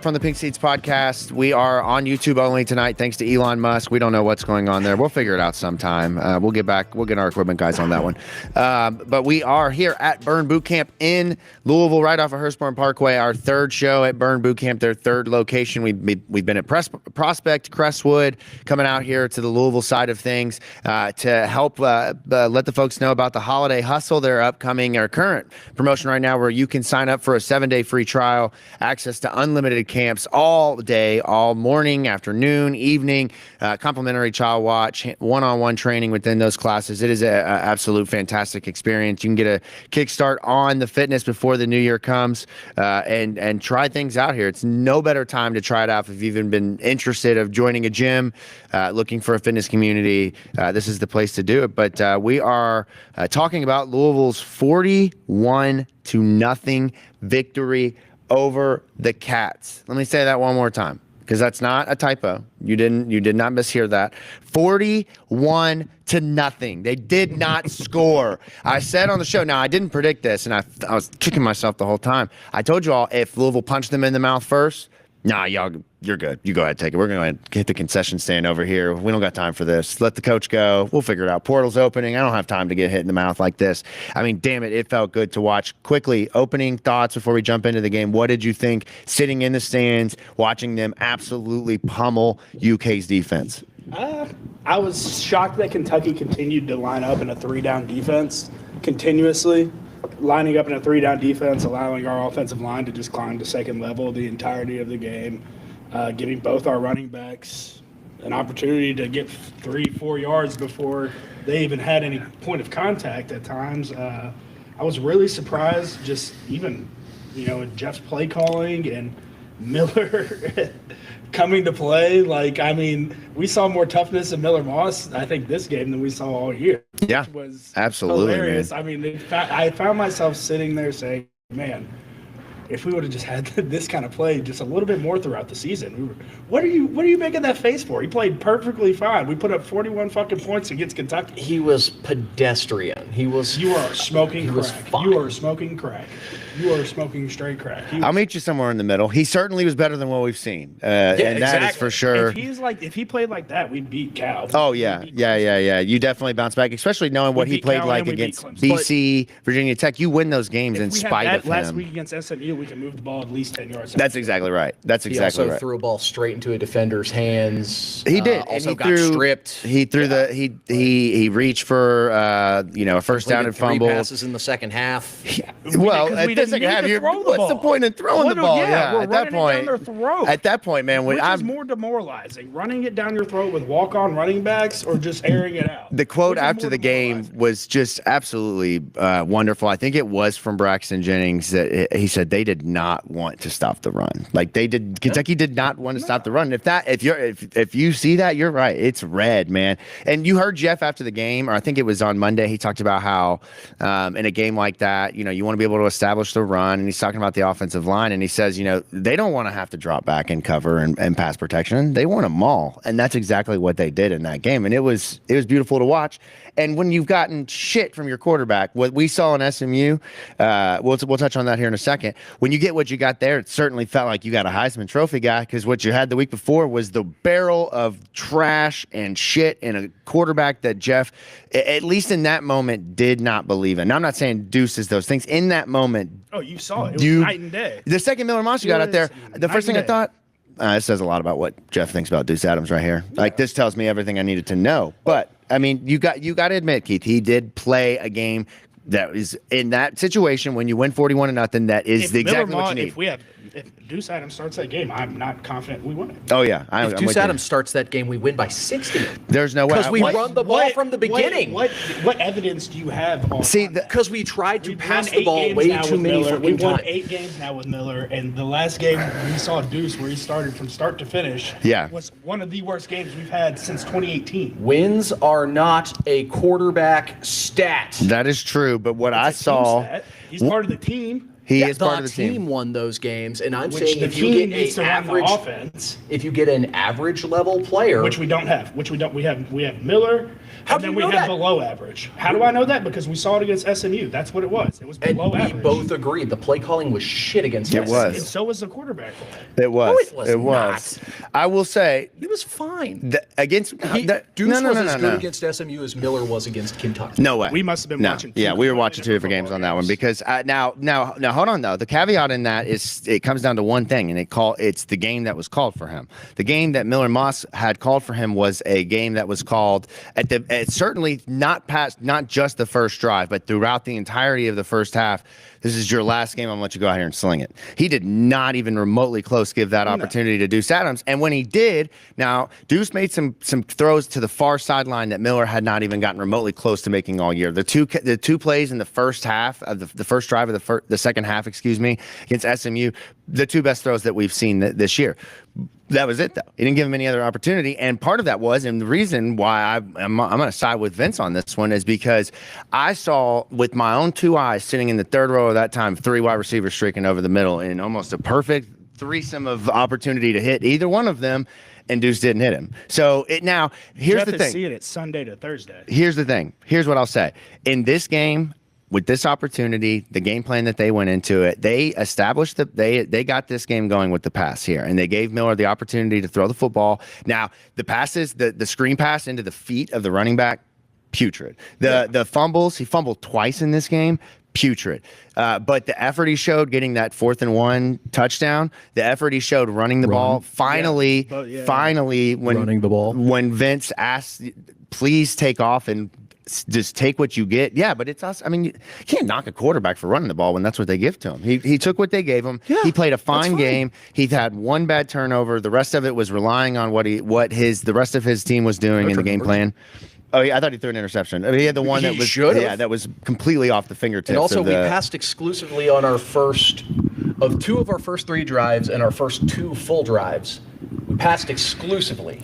from the Pink Seats podcast. We are on YouTube only tonight, thanks to Elon Musk. We don't know what's going on there. We'll figure it out sometime. We'll get our equipment guys on that one. But we are here at Burn Boot Camp in Louisville, right off of Hurstbourne Parkway. Our third show at Burn Boot Camp, their third location. We've been at Prospect, Crestwood, coming out here to the Louisville side of things to help let the folks know about the holiday hustle. Their upcoming or current promotion right now, where you can sign up for a 7-day free trial, access to unlimited camps all day, all morning, afternoon, evening, complimentary child watch, one-on-one training within those classes. It is an absolute fantastic experience. You can get a kickstart on the fitness before the new year comes and try things out here. It's no better time to try it out if you've even been interested of joining a gym, looking for a fitness community. This is the place to do it. But we are talking about Louisville's 41-0 victory over the Cats. Let me say that one more time, because that's not a typo. You did not mishear that. 41-0. They did not score. I said on the show, now I didn't predict this, and I was kicking myself the whole time. I told you all, if Louisville punched them in the mouth first, nah, y'all, you're good. You go ahead, take it. We're going to hit the concession stand over here. We don't got time for this. Let the coach go. We'll figure it out. Portal's opening. I don't have time to get hit in the mouth like this. I mean, damn it, it felt good to watch. Quickly, opening thoughts before we jump into the game. What did you think sitting in the stands, watching them absolutely pummel UK's defense? I was shocked that Kentucky continued to line up in a three-down defense continuously. Lining up in a three-down defense, allowing our offensive line to just climb to second level the entirety of the game, giving both our running backs an opportunity to get 3-4 yards before they even had any point of contact at times. I was really surprised, just even, Jeff's play calling and Miller coming to play. We saw more toughness in Miller Moss, I think, this game than we saw all year. Yeah, which was absolutely, hilarious. man. I mean, I found myself sitting there saying, man, if we would have just had this kind of play just a little bit more throughout the season, what are you making that face for? He played perfectly fine. We put up 41 fucking points against Kentucky. He was pedestrian. You are smoking crack. Was fine. You are smoking crack. You are smoking straight crack. I'll meet you somewhere in the middle. He certainly was better than what we've seen, and exactly. that is for sure. If he played like that, we'd beat Cal. Oh yeah. You definitely bounce back, especially knowing what he played Cal like and we against beat Clemson. BC, Virginia Tech. You win those games in spite of him. Last week against SMU, we can move the ball at least 10 yards. That's exactly right. He also threw a ball straight into a defender's hands. He did. Also he got stripped. He threw he reached for a first down and fumble. 3 passes in the second half. Well, at the second half, what's the point in throwing the ball? Yeah, at that point. At that point, man, which is more demoralizing, running it down your throat with walk-on running backs or just airing it out? The quote after the game was just absolutely wonderful. I think it was from Braxton Jennings that he said they did not want to stop the run. Kentucky did not want to stop the run. If you see that, you're right. It's red, man. And you heard Jeff after the game, or I think it was on Monday, he talked about how in a game like that, you want to be able to establish the run, and he's talking about the offensive line, and he says, they don't want to have to drop back and cover and pass protection. They want to maul, and that's exactly what they did in that game, and it was beautiful to watch. And when you've gotten shit from your quarterback, what we saw in SMU, we'll touch on that here in a second. When you get what you got there, it certainly felt like you got a Heisman Trophy guy, because what you had the week before was the barrel of trash and shit and a quarterback that Jeff, at least in that moment, did not believe in. Now, I'm not saying Deuce is those things. In that moment, oh, you saw it. It was night and day. The second Miller Monster got out there, the first thing I thought, it says a lot about what Jeff thinks about Deuce Adams right here. Yeah. This tells me everything I needed to know. But I mean, you got to admit, Keith, he did play a game that is in that situation when you win 41-0. That is exactly what you need. If Deuce Adams starts that game, I'm not confident we win it. Oh yeah, if Deuce Adams starts that game, we win by 60. There's no way, because we run the ball from the beginning. What evidence do you have on? See, because we tried to pass the ball way too many fucking times. We've won 8 games now with Miller, and the last game we saw Deuce, where he started from start to finish, was one of the worst games we've had since 2018. Wins are not a quarterback stat. That is true, but what I saw, he's part of the team. He is part of the team team. won those games, and I'm Which saying the if you team get needs to an run the average offense, if you get an average level player, which we don't have, we have Miller, How and do then you we know have that? below average. How do I know that? Because we saw it against SMU. That's what it was. It was and below we average. both agreed the play calling was shit against It SMU. was. And so was the quarterback play. It was. No, it was It was. not. I will say It was fine. against Deuce was as good against SMU as Miller was against Kentucky. No way. We must have been watching two Yeah, we were completely watching 2 different different games on that football one games. because now hold on though. The caveat in that is it comes down to one thing, and it's the game that was called for him. The game that Miller Moss had called for him was a game that was called certainly not just the first drive, but throughout the entirety of the first half. This is your last game. I'm gonna let you go out here and sling it. He did not even remotely close give that opportunity to Deuce Adams. And when he did, now Deuce made some throws to the far sideline that Miller had not even gotten remotely close to making all year. The two plays in the first half of the first drive of the second half, against SMU, the two best throws that we've seen this year. That was it, though. He didn't give him any other opportunity. And part of that was, and the reason why I'm going to side with Vince on this one is because I saw with my own two eyes sitting in the third row of that time, 3 wide receivers streaking over the middle in almost a perfect threesome of opportunity to hit either one of them, and Deuce didn't hit him. So here's Jeff the is thing. seeing it Sunday to Thursday. Here's the thing. Here's what I'll say. In this game, with this opportunity, the game plan that they went into it, they established they got this game going with the pass here, and they gave Miller the opportunity to throw the football. Now, the passes, the screen pass into the feet of the running back, putrid. The fumbles, he fumbled twice in this game, putrid. But the effort he showed getting that 4th and 1 touchdown, the effort he showed running the ball, finally, when Running the ball. when Vince asked, please take off and just take what you get. Yeah, but it's us. I mean, you can't knock a quarterback for running the ball when that's what they give to him. He took what they gave him. Yeah, he played a fine fine. game. He had one bad turnover. The rest of it was relying on what the rest of his team was doing in the game plan. Oh, yeah, I thought he threw an interception. I mean, he had the one that was that was completely off the fingertips. And also, of we passed exclusively on our first of 2 of our first 3 drives and our first 2 full drives. We passed exclusively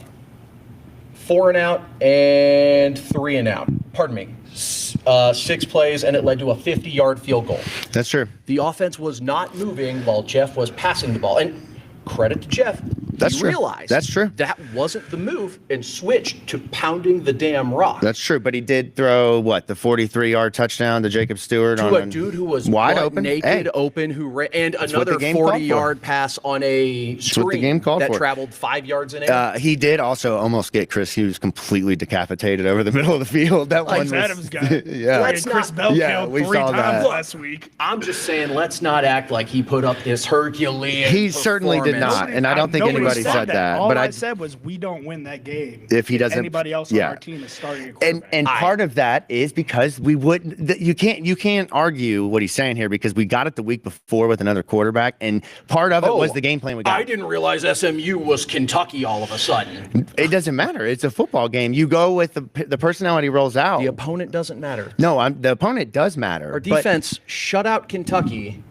4 and out and 3 and out. Pardon me. 6 plays, and it led to a 50-yard field goal. That's true. The offense was not moving while Jeff was passing the ball. And credit to Jeff. That's he true. realized That's true. that wasn't the move and switched to pounding the damn rock. That's true, but he did throw the 43-yard touchdown to Jacob Stewart to a dude who was wide butt open, naked, open, who ran, and what another the game called for. 40-yard pass on a what the screen game called that for. traveled 5 yards in air. He did also almost get Chris Hughes completely decapitated over the middle of the field. That one was, Adams got yeah. Let's Chris not- Bell Yeah, killed we 3 saw times that. last week. I'm just saying, let's not act like he put up this Herculean. He certainly did performance. not, and I don't think Nobody anybody said that. All But I said was we don't win that game if he doesn't, anybody else on our team is starting a quarterback. and part of that is because we wouldn't. You can't argue what he's saying here because we got it the week before with another quarterback, and part of it was the game plan we got. I didn't realize SMU was Kentucky all of a sudden. It doesn't matter. It's a football game. You go with the personality rolls out. The opponent doesn't matter. No, the opponent does matter. Our but- defense shut out Kentucky,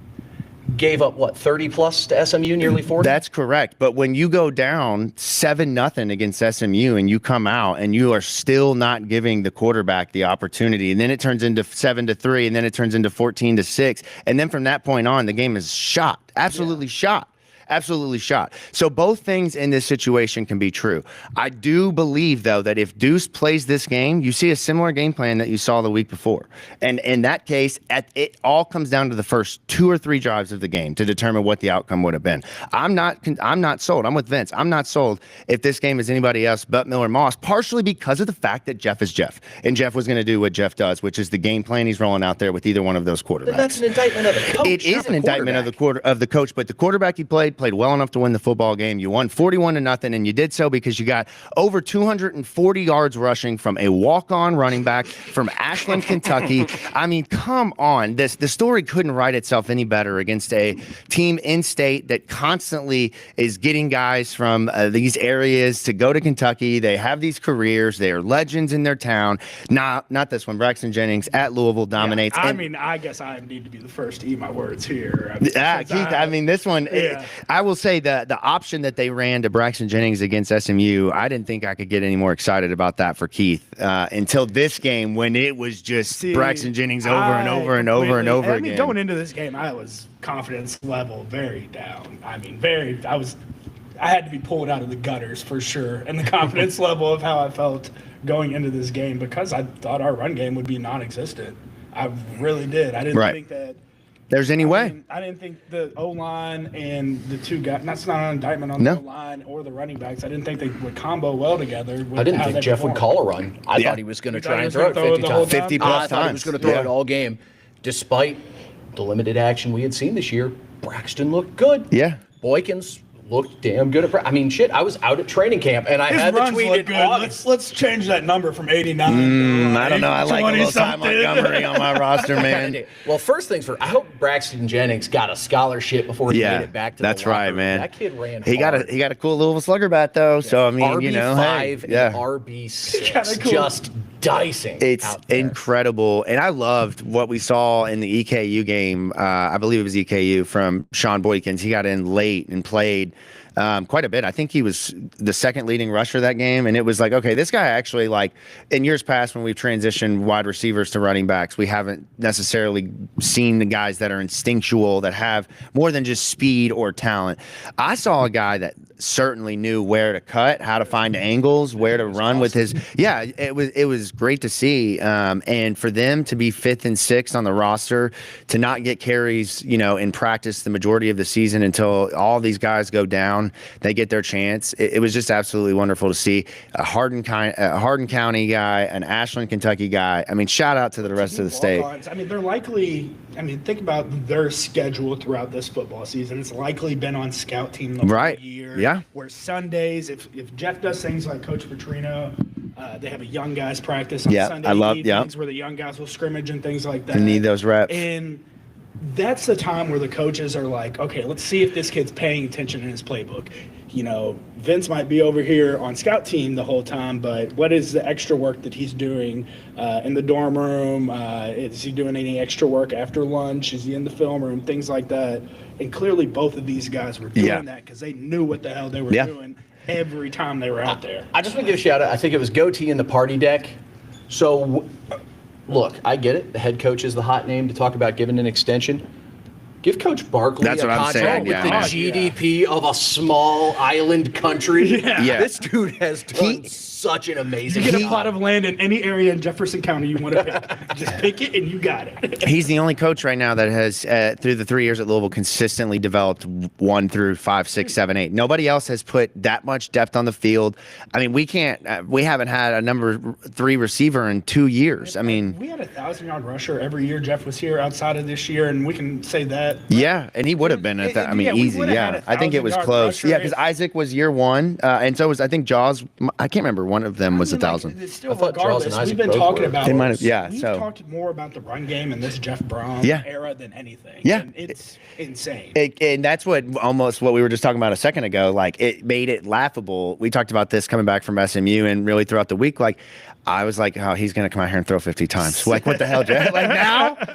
gave up, 30 plus to SMU, nearly 40? That's correct. But when you go down 7-0 against SMU and you come out and you are still not giving the quarterback the opportunity, and then it turns into 7-3, and then it turns into 14-6, and then from that point on, the game is shot. Absolutely shot. Absolutely shot. So both things in this situation can be true. I do believe, though, that if Deuce plays this game, you see a similar game plan that you saw the week before. And in that case, it all comes down to the first 2 or 3 drives of the game to determine what the outcome would have been. I'm not sold. I'm with Vince. I'm not sold if this game is anybody else but Miller Moss, partially because of the fact that Jeff is Jeff. And Jeff was going to do what Jeff does, which is the game plan he's rolling out there with either one of those quarterbacks. That's an indictment of the coach. It is an indictment of the coach, but the quarterback he played well enough to win the football game. You won 41-0, and you did so because you got over 240 yards rushing from a walk-on running back from Ashland, Kentucky. I mean, come on. The story couldn't write itself any better against a team in state that constantly is getting guys from these areas to go to Kentucky. They have these careers. They are legends in their town. Not this one. Braxton Jennings at Louisville dominates. I mean, I guess I need to be the first to eat my words here. Keith, I mean, this one, I will say the option that they ran to Braxton Jennings against SMU, I didn't think I could get any more excited about that for Keith until this game when it was just Braxton Jennings over and over and over and over again. Going into this game, I was confidence level very down. I mean, I had to be pulled out of the gutters for sure, and the confidence level of how I felt going into this game because I thought our run game would be non-existent. I really did. I didn't think that there's any way. I didn't think the O-line and the two guys, that's not an indictment on the O-line or the running backs. I didn't think they would combo well together. I didn't think Jeff would call a run. I thought he was going to try and throw it 50 times. 50 plus times. I thought he was going to throw it all game. Despite the limited action we had seen this year, Braxton looked good. Yeah. Boykins looked damn good I mean, shit, I was out at training camp, and I had the tweet in August. Let's change that number from 89. I don't know. I like a little Ty Montgomery on my roster, man. Well, first things first, I hope Braxton Jennings got a scholarship before he made it back to that's the locker right, room. man. That kid ran he hard. He got a cool Louisville Slugger bat, though. So, I mean, RB5 and RB6 just dicing. It's incredible. And I loved what we saw in the EKU game. I believe it was EKU from Sean Boykins. He got in late and played quite a bit. I think he was the second leading rusher that game. And it was like, okay, this guy actually, like, in years past when we've transitioned wide receivers to running backs, we haven't necessarily seen the guys that are instinctual, that have more than just speed or talent. I saw a guy that certainly knew where to cut, how to find angles, where to run with his. Yeah, it was great to see. And for them to be 5th and 6th on the roster, to not get carries, in practice the majority of the season until all these guys go down, they get their chance. It was just absolutely wonderful to see a Hardin County guy, an Ashland, Kentucky guy. I mean, shout out to the rest of the state. I mean, they're likely. I mean, think about their schedule throughout this football season. It's likely been on scout team the whole year. Yeah. Where Sundays, if Jeff does things like Coach Petrino, they have a young guys practice on Sunday evenings where the young guys will scrimmage and things like that. They need those reps. And that's the time where the coaches are like, okay, let's see if this kid's paying attention in his playbook. Vince might be over here on scout team the whole time, but what is the extra work that he's doing in the dorm room? Is he doing any extra work after lunch? Is he in the film room? Things like that. And clearly both of these guys were doing that because they knew what the hell they were doing every time they were out there. I just want to give a shout out. I think it was Goatee in the party deck. So, look, I get it. The head coach is the hot name to talk about giving an extension. Give Coach Barkley a contract with the GDP of a small island country. Yeah. This dude has done such an amazing job. You job. get a plot of land in any area in Jefferson County you want to pick. Just pick it and you got it. He's the only coach right now that has, through the 3 years at Louisville, consistently developed 1 through 5, 6, 7, 8. Nobody else has put that much depth on the field. I mean, we haven't had a number 3 receiver in 2 years. I mean, we had a 1,000-yard rusher every year Jeff was here outside of this year, and we can say that. Yeah, and he would have been at that. I mean, easy. Yeah, I think it was close. Yeah, because Isaac was year 1, and so was, I think, Jaws. I can't remember. One of them was 1,000. It's still, regardless, we've been talking about. They might have, we've talked more about the run game in this Jeff Brom era than anything. Yeah, and it's insane. And that's what we were just talking about a second ago. Like, it made it laughable. We talked about this coming back from SMU, and really throughout the week, like, I was like, oh, he's going to come out here and throw 50 times. Like, what the hell, Jeff? Like,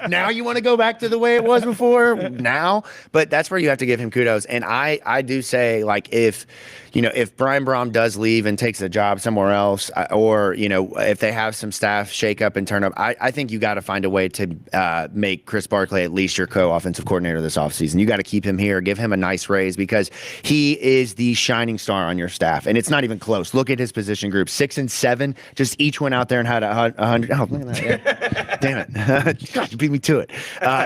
now you want to go back to the way it was before? Now? But that's where you have to give him kudos. And I do say, like, if Brian Brom does leave and takes a job somewhere else, or, if they have some staff shake up and turn up, I think you got to find a way to make Chris Barkley at least your co-offensive coordinator this offseason. You got to keep him here, give him a nice raise, because he is the shining star on your staff. And it's not even close. Look at his position group, 6 and 7, just each went out there and had 100. Oh, look at that. Yeah. Damn it. God, you beat me to it.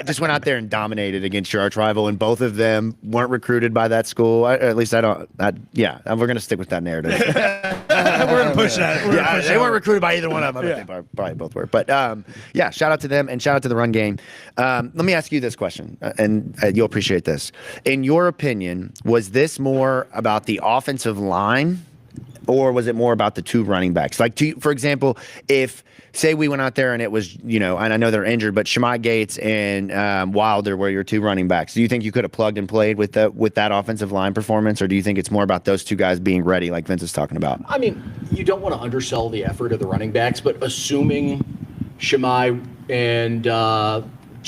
Just went out there and dominated against your arch rival, and both of them weren't recruited by that school. At least I don't. We're going to stick with that narrative. We're going to push that. They weren't recruited by either one of them. I bet they probably both were. But shout out to them and shout out to the run game. Let me ask you this question, and you'll appreciate this. In your opinion, was this more about the offensive line, or was it more about the 2 running backs? Like, for example, if, say, we went out there and it was, and I know they're injured, but Shemai Gates and Wilder were your 2 running backs. Do you think you could have plugged and played with that offensive line performance, or do you think it's more about those 2 guys being ready, like Vince is talking about? I mean, you don't want to undersell the effort of the running backs, but assuming Shemai and Ja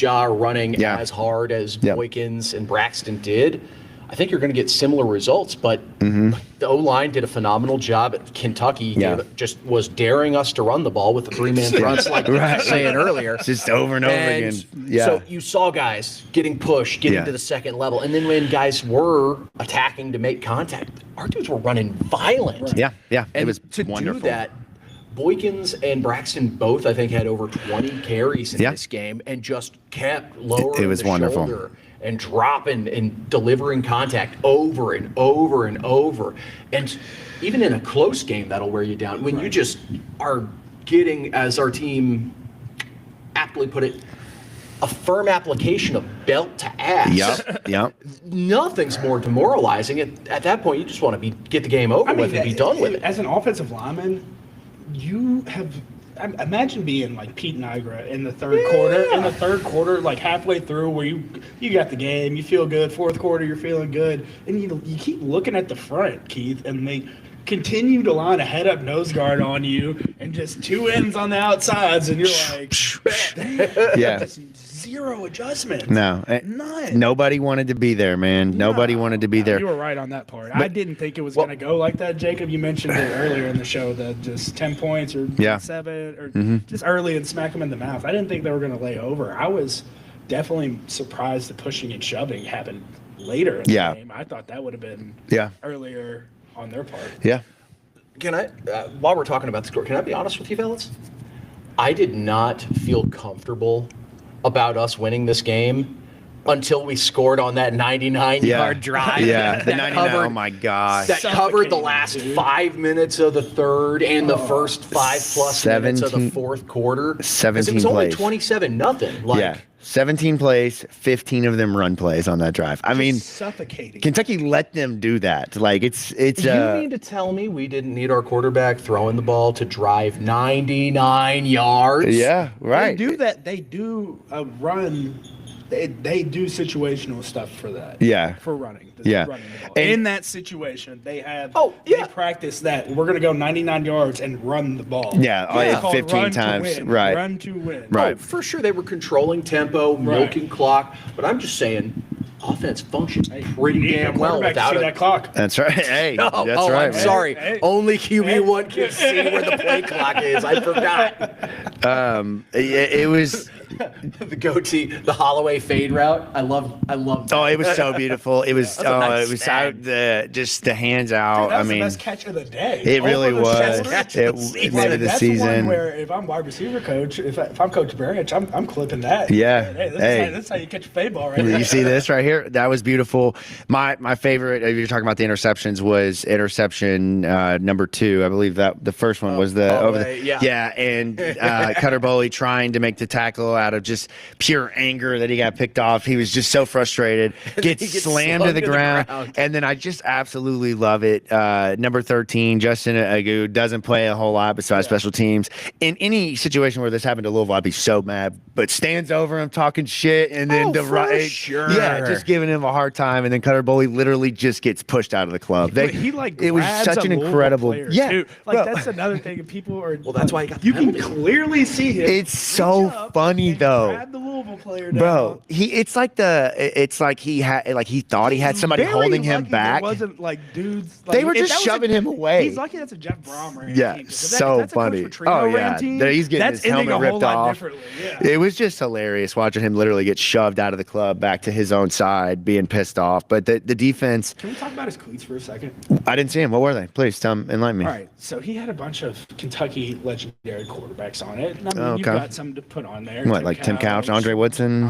are running as hard as Boykins and Braxton did, I think you're going to get similar results. But the O-line did a phenomenal job at Kentucky. Just was daring us to run the ball with the 3-man fronts, like I was saying earlier. Just over and over again. Yeah. So you saw guys getting pushed, getting to the second level. And then when guys were attacking to make contact, our dudes were running violent. Right. Yeah. And it was to wonderful. do that, Boykins and Braxton both, I think, had over 20 carries in this game and just kept lowering the shoulder and dropping and delivering contact over and over and over. And even in a close game, that'll wear you down. When you just are getting, as our team aptly put it, a firm application of belt to ass. Yep. Nothing's more demoralizing. At that point, you just want to get the game over with and be done with it. As an offensive lineman, you have imagine being like Pete Nigra in the third quarter. In the third quarter, like halfway through, where you got the game, you feel good. Fourth quarter, you're feeling good, and you keep looking at the front, Keith, and they continue to line a head-up nose guard on you, and just two ends on the outsides, and you're like, zero adjustment. No, none. Nobody wanted to be there, man. Nobody wanted to be there. You were right on that part. I didn't think it was going to go like that, Jacob. You mentioned it earlier in the show that just 10 points or 7 or just early and smack them in the mouth. I didn't think they were going to lay over. I was definitely surprised the pushing and shoving happened later in the game. I thought that would have been earlier on their part. Yeah. Can I, while we're talking about the score, can I be honest with you, fellas? I did not feel comfortable about us winning this game until we scored on that 99-yard drive. Yeah, the 99, oh my gosh. That covered the last 5 minutes of the third and the first 5+ minutes of the fourth quarter. 17 It was only plays. 27-0. 17 plays, 15 of them run plays on that drive. I mean, suffocating. Kentucky let them do that. Like it's. You mean to tell me we didn't need our quarterback throwing the ball to drive 99 yards? Yeah, right. They do that. They do a run. They do situational stuff for that. Yeah. For running. Yeah. Running the ball. And in that situation, they have. They practice that. We're going to go 99 yards and run the ball. Yeah. 15 times. Right. Run to win. Right. Oh, for sure, they were controlling tempo, milking clock. But I'm just saying, offense functions pretty damn well without that clock. That's right. Hey, that's right. I'm sorry. Only QB1 can see where the play clock is. I forgot. It was. The goatee, the Holloway fade route. I love. Oh, it was so beautiful. It was. Nice it was snag. out just the hands out. Dude, that was I mean, the best catch of the day. It really was. Maybe the That's season. the one where if I'm wide receiver coach, if I'm Coach Branch, I'm clipping that. Yeah. Hey, this is how you catch a fade ball right there. You see this right here? That was beautiful. My favorite, if you're talking about the interceptions, was interception number 2. I believe that the first one was the over the and Cutter Boley trying to make the tackle out of just pure anger that he got picked off. He was just so frustrated. Gets slammed to the ground. And then I just absolutely love it. Number 13, Justin Agu, doesn't play a whole lot besides special teams. In any situation where this happened to Louisville, I'd be so mad. But stands over him talking shit, and then just giving him a hard time. And then Cutter Boley literally just gets pushed out of the club. It was such an incredible too. That's another thing. People are that's why you can clearly see him. It's so funny though. Grab the Louisville player down. Bro, he thought he had somebody holding him back. It wasn't like dudes. They were just shoving him away. He's lucky that's a Jeff Brommer. Yeah, so funny. Oh yeah, he's getting his helmet ripped off. It was just hilarious watching him literally get shoved out of the club back to his own side, being pissed off. But the defense. Can we talk about his cleats for a second? I didn't see him. What were they? Please enlighten me. All right, so he had a bunch of Kentucky legendary quarterbacks on it. And I mean, you've got some to put on there. What, like Tim Couch, Andre Woodson?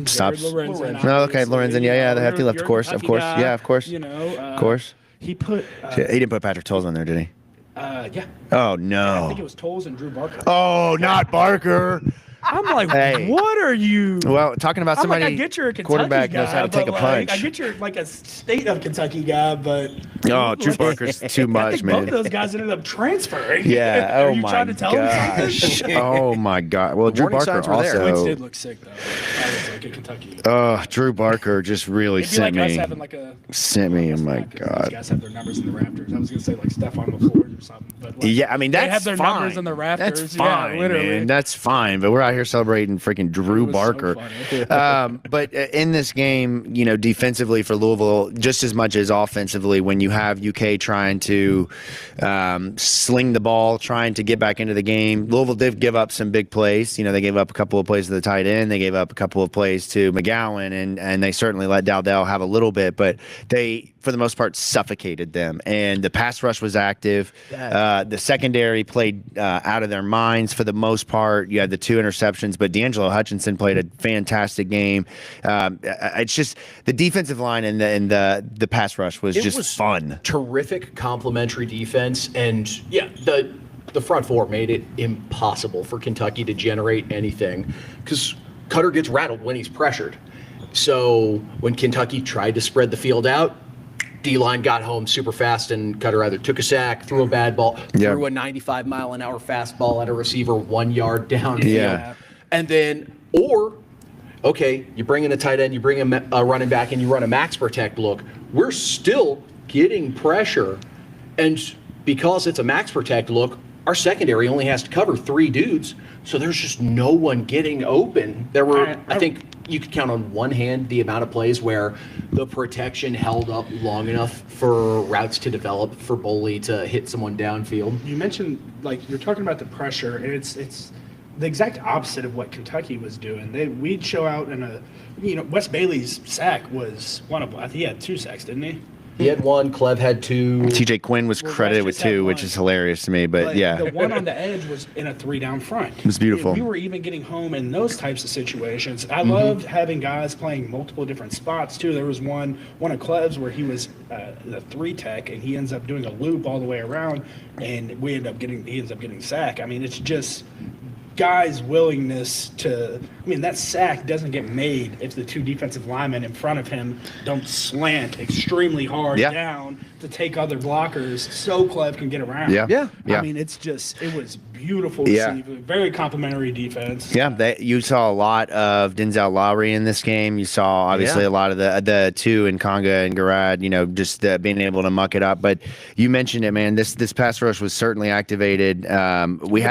Stops. Lorenzen. No, okay, Lorenzen. Yeah, the hefty left, of course. Yeah, of course. Of course. He put. He didn't put Patrick Tolles on there, did he? Yeah. Oh no. I think it was Tolles and Drew Barker. Oh, not Barker. I'm like, what are you? Well, talking about somebody, I get you're a Kentucky quarterback guy, knows how to take a punch. I get you're like a state of Kentucky guy, but Drew Barker's too much, man. Both of those guys ended up transferring. Yeah. Are you trying to tell me something? Oh my God. Well, Drew Barker also. Wentz did look sick though. I was like a Kentucky. Drew Barker just really sent me. Oh my God. These guys have their numbers in the Raptors. I was gonna say like Stephon LaFleur or something, but I mean they that's have their fine. numbers in the Raptors. That's fine, literally. man. That's fine. But we're out here celebrating freaking Drew Barker. But in this game, defensively for Louisville, just as much as offensively, when you have UK trying to sling the ball, trying to get back into the game, Louisville did give up some big plays. They gave up a couple of plays to the tight end. They gave up a couple of plays to McGowan, and they certainly let Dowdell have a little bit, but they, for the most part, suffocated them. And the pass rush was active. The secondary played out of their minds for the most part. You had the 2 interceptions, but D'Angelo Hutchinson played a fantastic game. It's just the defensive line and the pass rush was fun. Terrific complementary defense, and the front four made it impossible for Kentucky to generate anything because Cutter gets rattled when he's pressured. So when Kentucky tried to spread the field out, D-line got home super fast, and Cutter either took a sack, threw a bad ball, threw a 95-mile-an-hour fastball at a receiver 1 yard downfield. And then, you bring in a tight end, you bring in a running back, and you run a max protect look. We're still getting pressure, and because it's a max protect look, our secondary only has to cover 3 dudes, so there's just no one getting open. There were, I think, you could count on one hand the amount of plays where the protection held up long enough for routes to develop for Boley to hit someone downfield. You mentioned, you're talking about the pressure, and it's the exact opposite of what Kentucky was doing. We'd show out in Wes Bailey's sack was one of, I think he had 2 sacks, didn't he? He had 1, Clev had 2. TJ Quinn was credited with 2, which is hilarious to me, but yeah. The one on the edge was in a 3 down front. It was beautiful. We were even getting home in those types of situations. I loved having guys playing multiple different spots, too. There was one of Clev's where he was the 3 tech, and he ends up doing a loop all the way around, and he ends up getting sacked. I mean, it's just guys' willingness to, that sack doesn't get made if the 2 defensive linemen in front of him don't slant extremely hard down to take other blockers so Clev can get around. Yeah. It was beautiful to see. Very complimentary defense. Yeah, you saw a lot of Denzel Lowry in this game. You saw, obviously, a lot of the 2 in Conga and Garad, just being able to muck it up. But you mentioned it, man. This pass rush was certainly activated. We've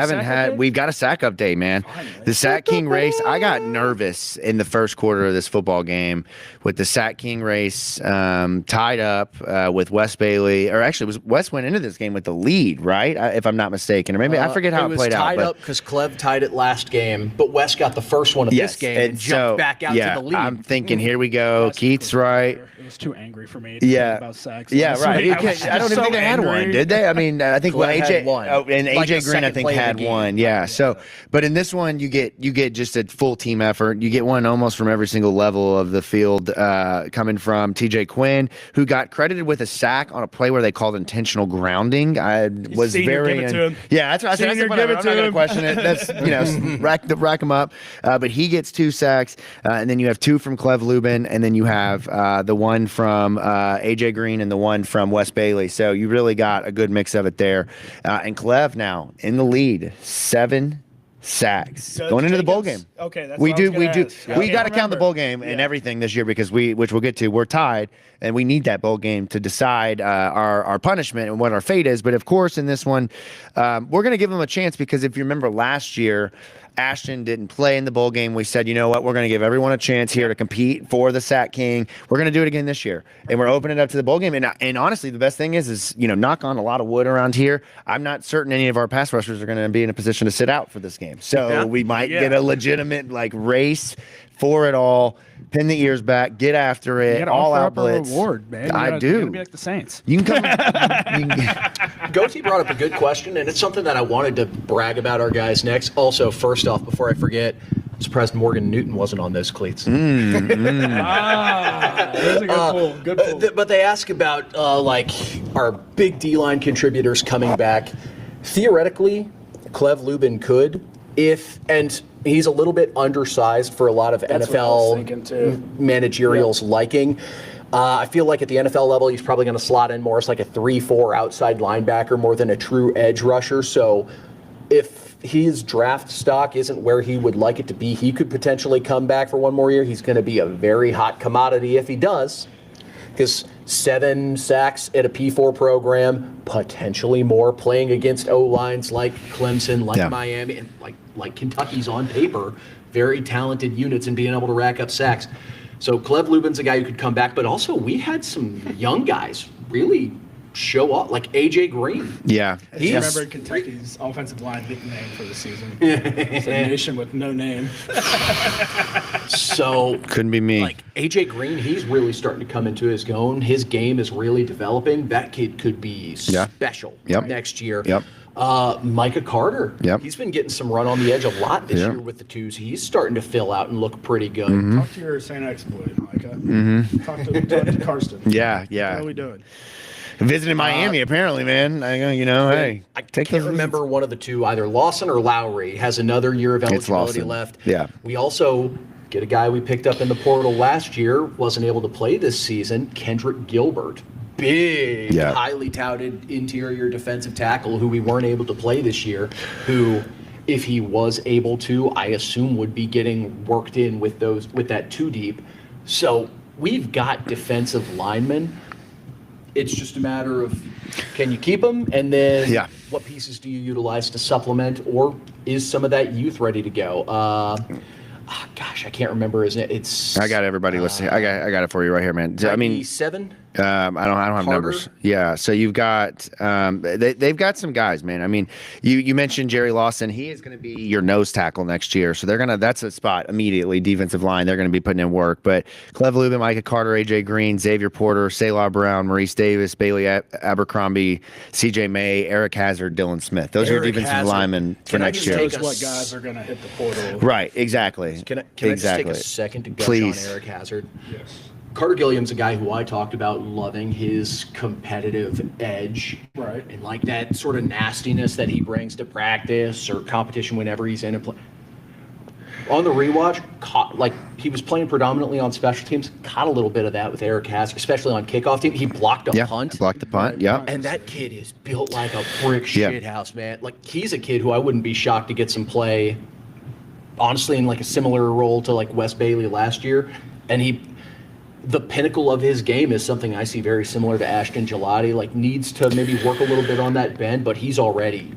got a sack update, man. Finally. The Sack King race, I got nervous in the first quarter of this football game with the Sack King race tied up with Wes Bailey. Or actually, Wes went into this game with the lead, right? If I'm not mistaken. Or maybe I forget how it played out. It was tied up because Clev tied it last game, but Wes got the first one of this game and jumped back out to the lead. I'm thinking, here we go. Keith's right. It was too angry for me to think about sacks. Yeah, right. I don't even think they had one, did they? I think AJ had one. And AJ Green, I think, had one. Yeah. So, but in this one, you get just a full team effort. You get one almost from every single level of the field, coming from TJ Quinn, who got credited with a sack on a play where they called intentional grounding. I was very, that's what I said. I'm not going to question it. That's rack him up. But he gets 2 sacks, and then you have 2 from Clev Lubin, and then you have the one from AJ Green and the one from Wes Bailey. So you really got a good mix of it there. And Clev now in the lead, 7 sacks going into the bowl game. Okay, that's we what do. Yeah. We got to count the bowl game and everything this year because which we'll get to. We're tied, and we need that bowl game to decide our punishment and what our fate is. But of course, in this one, we're going to give them a chance because if you remember last year, Ashton didn't play in the bowl game. We said, you know what, we're going to give everyone a chance here to compete for the Sack King. We're going to do it again this year, and we're opening it up to the bowl game. And honestly, the best thing is knock on a lot of wood around here. I'm not certain any of our pass rushers are going to be in a position to sit out for this game. So we might get a legitimate race for it all. Pin the ears back, get after it, all out blitz. Reward, man. I do. You gotta be like the Saints. You can come. Goatee brought up a good question, and it's something that I wanted to brag about our guys next. Also, first off, before I forget, I'm surprised Morgan Newton wasn't on those cleats. That's a good pull. Good pull. But they ask about our big D-line contributors coming back. Theoretically, Clev Lubin could, and he's a little bit undersized for a lot of NFL managerial's liking. I feel like at the NFL level, he's probably going to slot in more as like a 3-4 outside linebacker more than a true edge rusher. So if his draft stock isn't where he would like it to be, he could potentially come back for one more year. He's going to be a very hot commodity if he does. because 7 sacks at a P4 program, potentially more, playing against O-lines like Clemson, like Miami, and like Kentucky's on paper, very talented units and being able to rack up sacks. So Cleve Lubin's a guy who could come back, but also we had some young guys really show up, like AJ Green. Yeah. I just remember Kentucky's offensive line nickname for the season. It's a nation with no name. So couldn't be me. Like AJ Green, he's really starting to come into his own. His game is really developing. That kid could be special next year. Yep. Micah Carter. Yep. He's been getting some run on the edge a lot this year with the twos. He's starting to fill out and look pretty good. Talk to your St. Exploit, Micah. Talk to Karsten. Yeah. How are we doing? Visiting Miami, apparently, man. Hey. I can't remember one of the two, either Lawson or Lowry has another year of eligibility left. Yeah. We also get a guy we picked up in the portal last year, wasn't able to play this season, Kendrick Gilbert. Big, highly touted interior defensive tackle who we weren't able to play this year, who, if he was able to, I assume would be getting worked in with that 2 deep. So we've got defensive linemen. It's just a matter of, can you keep them? And then what pieces do you utilize to supplement? Or is some of that youth ready to go? Gosh, I can't remember his name. I got everybody listening. I got it for you right here, man. I mean, 7. I don't have numbers. Yeah, so you've got they've got some guys, man. I mean, you mentioned Jerry Lawson. He is going to be your nose tackle next year, so that's a spot immediately. Defensive line, they're going to be putting in work. But Cleve Lubin, Micah Carter, AJ Green, Xavier Porter, Selah Brown, Maurice Davis, Bailey Abercrombie, CJ May, Eric Hazard, Dylan Smith. Those are your defensive linemen for next year. That's what guys are going to hit the portal. Right, exactly. Can I just take a second to gush on Eric Hazard? Yes. Carter Gilliam's a guy who I talked about loving his competitive edge. Right. And like that sort of nastiness that he brings to practice or competition whenever he's in a play. On the rewatch, he was playing predominantly on special teams, caught a little bit of that with Eric Hazard, especially on kickoff team. He blocked a punt. Blocked the punt, yeah. And that kid is built like a brick shithouse, man. Like, he's a kid who I wouldn't be shocked to get some play, honestly, in like a similar role to like Wes Bailey last year. And the pinnacle of his game is something I see very similar to Ashton Gelati. Like, needs to maybe work a little bit on that bend, but he's already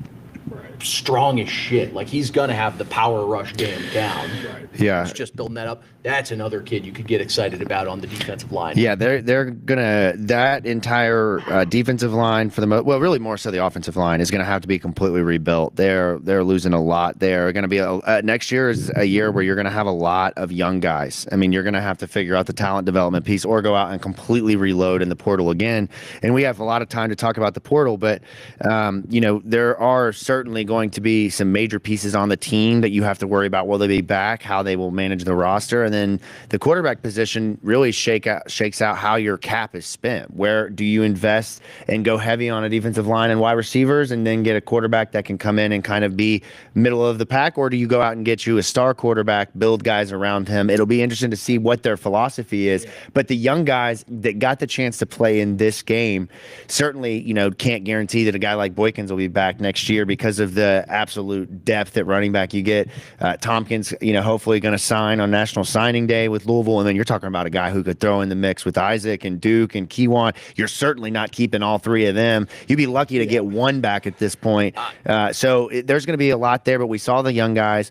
strong as shit. Like, he's gonna have the power rush game down. Yeah, he's just building that up. That's another kid you could get excited about on the defensive line. Yeah, they're gonna, that entire defensive line for the really more so the offensive line is gonna have to be completely rebuilt. They're losing a lot. They're gonna be next year is a year where you're gonna have a lot of young guys. I mean, you're gonna have to figure out the talent development piece or go out and completely reload in the portal again. And we have a lot of time to talk about the portal, but there are certainly going to be some major pieces on the team that you have to worry about. Will they be back? How they will manage the roster, and then the quarterback position really shakes out how your cap is spent. Where do you invest and go heavy on a defensive line and wide receivers, and then get a quarterback that can come in and kind of be middle of the pack, or do you go out and get you a star quarterback, build guys around him? It'll be interesting to see what their philosophy is. But the young guys that got the chance to play in this game certainly, can't guarantee that a guy like Boykins will be back next year because of the absolute depth at running back you get. Tompkins, hopefully going to sign on National Signing Day with Louisville, and then you're talking about a guy who could throw in the mix with Isaac and Duke and Kewan. You're certainly not keeping all three of them. You'd be lucky to get one back at this point. So there's going to be a lot there, but we saw the young guys.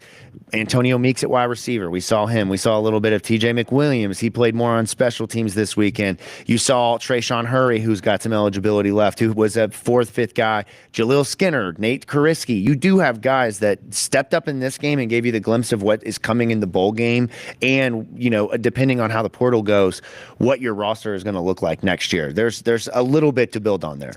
Antonio Meeks at wide receiver. We saw him. We saw a little bit of TJ McWilliams. He played more on special teams this weekend. You saw Trayshawn Hurry, who's got some eligibility left, who was a 4th, 5th guy. Jaleel Skinner, Nate Kariski. You do have guys that stepped up in this game and gave you the glimpse of what is coming in the bowl game. And, depending on how the portal goes, what your roster is going to look like next year. There's a little bit to build on there.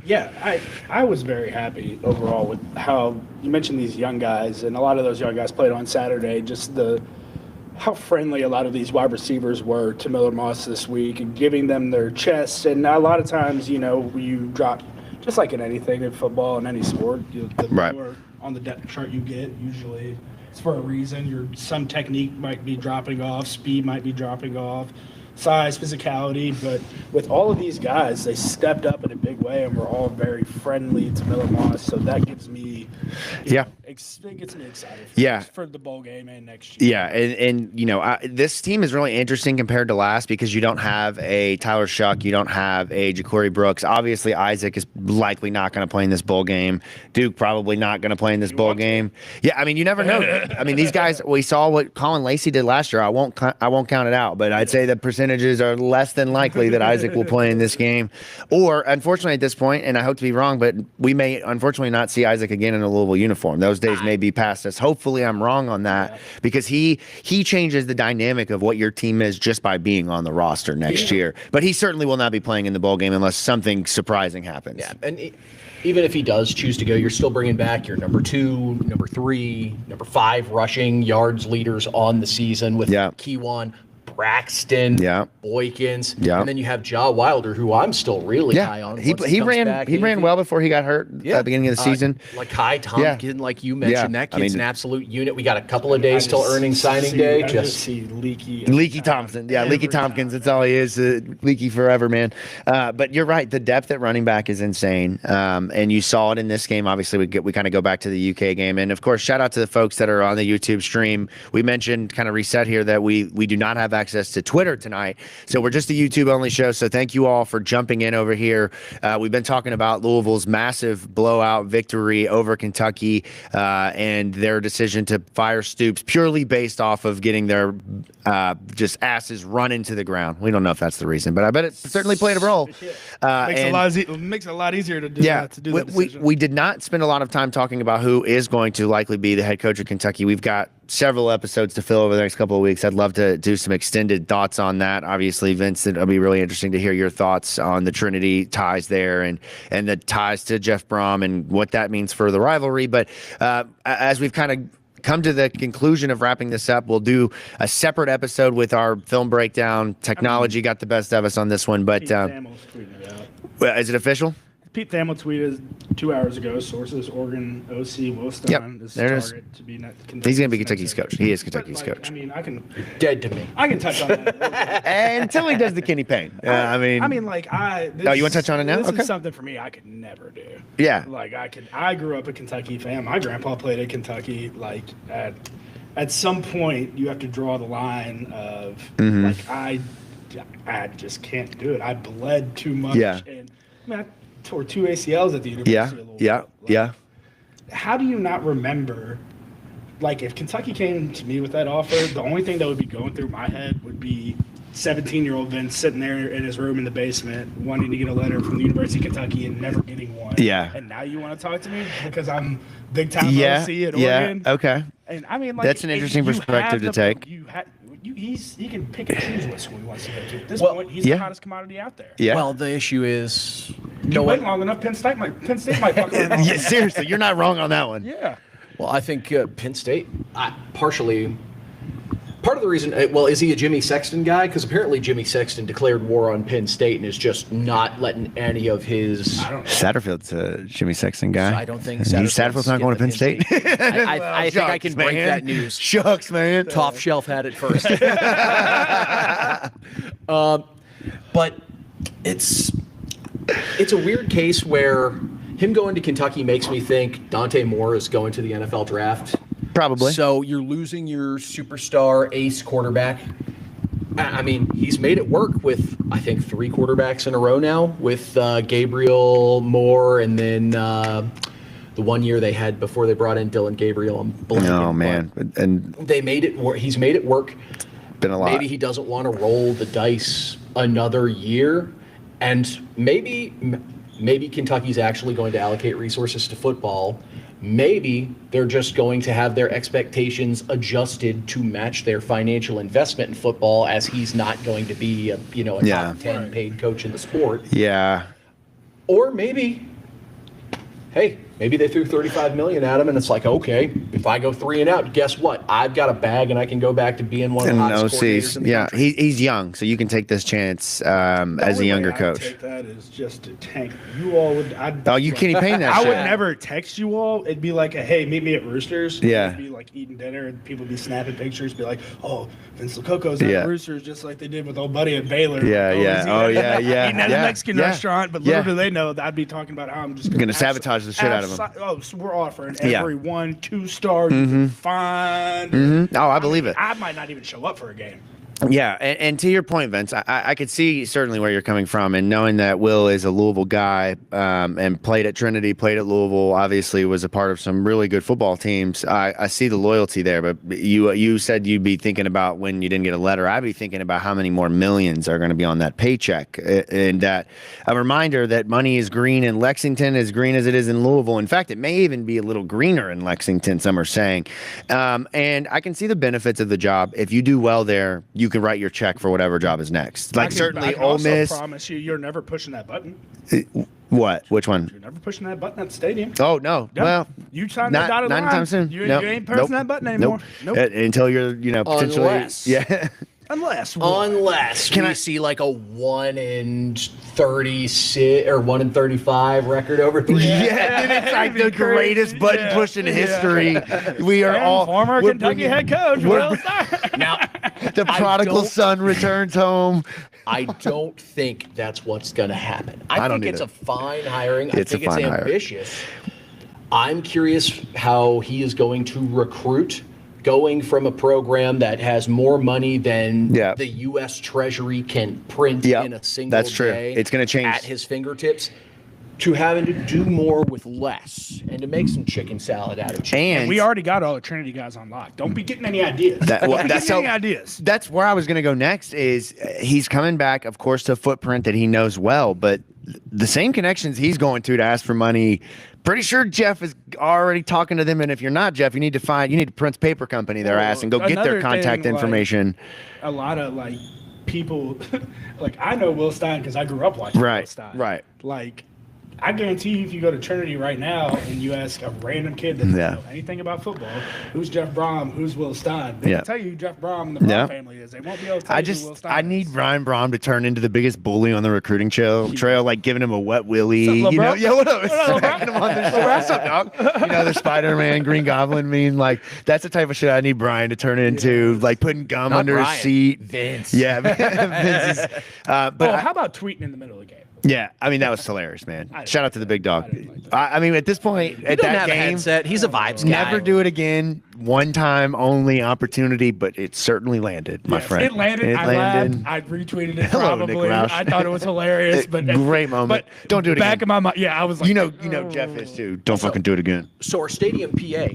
Yeah, I was very happy overall with how you mentioned these young guys, and a lot of those young guys played on Saturday. Just how friendly a lot of these wide receivers were to Miller Moss this week and giving them their chests. And a lot of times, you drop, just like in anything in football and any sport, the lower on the depth chart you get, usually it's for a reason. Some technique might be dropping off, speed might be dropping off. size, physicality, but with all of these guys, they stepped up in a big way, and we're all very friendly to Miller Moss. So that gives me, it gets me excited for the bowl game and next year. Yeah, and this team is really interesting compared to last because you don't have a Tyler Shuck, you don't have a Ja'Cory Brooks. Obviously, Isaac is likely not going to play in this bowl game. Duke probably not going to play in this bowl game. Yeah, I mean, you never know. I mean, these guys, we saw what Colin Lacey did last year. I won't count it out, but I'd say the percentages are less than likely that Isaac will play in this game. Or, unfortunately, at this point, and I hope to be wrong, but we may unfortunately not see Isaac again in a Louisville uniform. Those days may be past us. Hopefully, I'm wrong on that because he changes the dynamic of what your team is just by being on the roster next year. But he certainly will not be playing in the bowl game unless something surprising happens. Yeah, and even if he does choose to go, you're still bringing back your number 2, number 3, number 5 rushing yards leaders on the season with Kewan, Braxton, Boykins, and then you have Ja Wilder, who I'm still really high on. He ran well before he got hurt at the beginning of the season. Like Kai Tompkins, like you mentioned, that kid's an absolute unit. We got a couple of days till earnings signing day. I just see Leaky Thompson. Yeah, Leaky Tompkins. That's all he is. Leaky forever, man. But you're right. The depth at running back is insane. And you saw it in this game. Obviously, we kind of go back to the UK game. And, of course, shout out to the folks that are on the YouTube stream. We mentioned, kind of reset here, that we do not have access to Twitter tonight. So we're just a YouTube-only show. So thank you all for jumping in over here. We've been talking about Louisville's massive blowout victory over Kentucky and their decision to fire Stoops purely based off of getting their just asses run into the ground. We don't know if that's the reason, but I bet it certainly played a role. Makes it a lot easier to do that. To do that decision. We did not spend a lot of time talking about who is going to likely be the head coach of Kentucky. We've got several episodes to fill over the next couple of weeks. I'd love to do some extended thoughts on that. Obviously, Vince, it'll be really interesting to hear your thoughts on the Trinity ties there and the ties to Jeff Brom and what that means for the rivalry. But as we've kind of come to the conclusion of wrapping this up, we'll do a separate episode with our film breakdown. Technology got the best of us on this one, but Pete Thamel's tweeted it out. Is it official? Pete Thamel tweeted 2 hours ago, sources, Oregon OC Wilstein is target to be Kentucky's. He's going to be Kentucky's coach. He is Kentucky's coach. I mean, I can dead to me. I can touch on that. Until he does the Kenny Payne. you want to touch on it now? This is something for me I could never do. Yeah. I grew up a Kentucky fan. My grandpa played at Kentucky. At some point, you have to draw the line of I just can't do it. I bled too much. Yeah. And I tore 2 ACLs at the University of Louisville. How do you not remember? If Kentucky came to me with that offer, the only thing that would be going through my head would be 17-year-old Vince sitting there in his room in the basement wanting to get a letter from the University of Kentucky and never getting one. Yeah. And now you want to talk to me because I'm big time OC at Oregon. Yeah. Okay. And that's an interesting perspective to take. He can pick and choose what school he wants to go to. At this point, he's the hottest commodity out there. Yeah. Well, the issue is you wait long enough, Penn State might fuck around. Yeah, seriously, you're not wrong on that one. Yeah. Well, I think Penn State, partially, part of the reason, is he a Jimmy Sexton guy? Because apparently Jimmy Sexton declared war on Penn State and is just not letting any of his... Satterfield's a Jimmy Sexton guy. I don't think Satterfield's not going to Penn State. I think I can break that news. Shucks, man. Top Shelf had it first. But it's a weird case where him going to Kentucky makes me think Dante Moore is going to the NFL draft. Probably. So you're losing your superstar ace quarterback. I mean, he's made it work with, I think, 3 quarterbacks in a row now with Gabriel, Moore, and then the one year they had before they brought in Dylan Gabriel. I'm blanking. Oh, man. And they made it work. He's made it work. Been a lot. Maybe he doesn't want to roll the dice another year. And maybe Kentucky's actually going to allocate resources to football. Maybe they're just going to have their expectations adjusted to match their financial investment in football, as he's not going to be a top 10 paid coach in the sport. Yeah. Or maybe, hey, Maybe they threw $35 million at him, and it's like, okay, if I go 3 and out, guess what? I've got a bag, and I can go back to being one of the hottest coordinators in the country. He's young, so you can take this chance as a younger coach. Take that is just to tank. You all would. You can't pay that. I shit. would never text you all. It'd be like, hey, meet me at Roosters. Yeah. It'd be like eating dinner, and people be snapping pictures. Be like, oh, Vince Lococo's at Roosters, just like they did with old buddy at Baylor. Eating at a Mexican restaurant, but little do they know that I'd be talking about how I'm just going to sabotage the shit out of them. Oh, so we're offering every 1-2 star you can find. Mm-hmm. Oh, I believe it. I might not even show up for a game. Yeah, and to your point, Vince, I could see certainly where you're coming from, and knowing that Will is a Louisville guy and played at Trinity, played at Louisville, obviously was a part of some really good football teams. I see the loyalty there, but you said you'd be thinking about when you didn't get a letter. I'd be thinking about how many more millions are going to be on that paycheck, and that a reminder that money is green in Lexington, as green as it is in Louisville. In fact, it may even be a little greener in Lexington, some are saying. And I can see the benefits of the job. If you do well there, you can write your check for whatever job is next. Like certainly Ole Miss. I promise you're never pushing that button. What? Which one? You're never pushing that button at the stadium. Oh no. Yep. Well, you signed that dotted line. Not anytime soon. You ain't pressing that button anymore. Nope. Until you're, potentially. Unless. Yeah. Unless we see like a 1-36 or 1-35 record over 3. Yeah, and it's like the greatest button push in history. We are all former Kentucky head coach. Now, the prodigal son returns home. I don't think that's what's going to happen. I think it's a fine hiring. I think it's ambitious. I'm curious how he is going to recruit, going from a program that has more money than the U.S. Treasury can print in a single day. It's going to change at his fingertips, to having to do more with less and to make some chicken salad out of chicken. And we already got all the Trinity guys on lock. Don't be getting any ideas. That's where I was going to go next. Is he's coming back, of course, to a footprint that he knows well, but the same connections he's going to ask for money. Pretty sure Jeff is already talking to them, and if you're not Jeff, you need to Prince Paper Company their ass and go get their contact information. A lot of people, I know Will Stein because I grew up watching Will Stein. Right. I guarantee you, if you go to Trinity right now and you ask a random kid that doesn't know anything about football, who's Jeff Brom, who's Will Stein, they can tell you who Jeff Brom and the Brom family is. They won't be able to tell you who Will Stein is. I need Ryan Brom to turn into the biggest bully on the recruiting trail, like giving him a wet willy. What up? What up? Smacking him on the shoulder. What's up, dog? The Spider-Man, Green Goblin meme. That's the type of shit I need Brian to turn into, putting gum under his seat. Vince. Yeah, Vince is, how about tweeting in the middle of the game? Yeah, that was hilarious, man. Shout out to the big dog. At this point, at that game, headset. He's a vibes guy. Never do it again. One time only opportunity, but it certainly landed, my friend. It landed. I laughed. I retweeted it. Probably. I thought it was hilarious, but great moment. Don't do it again. Back of my mind, I was like, Jeff is too. Don't fucking do it again. So our stadium PA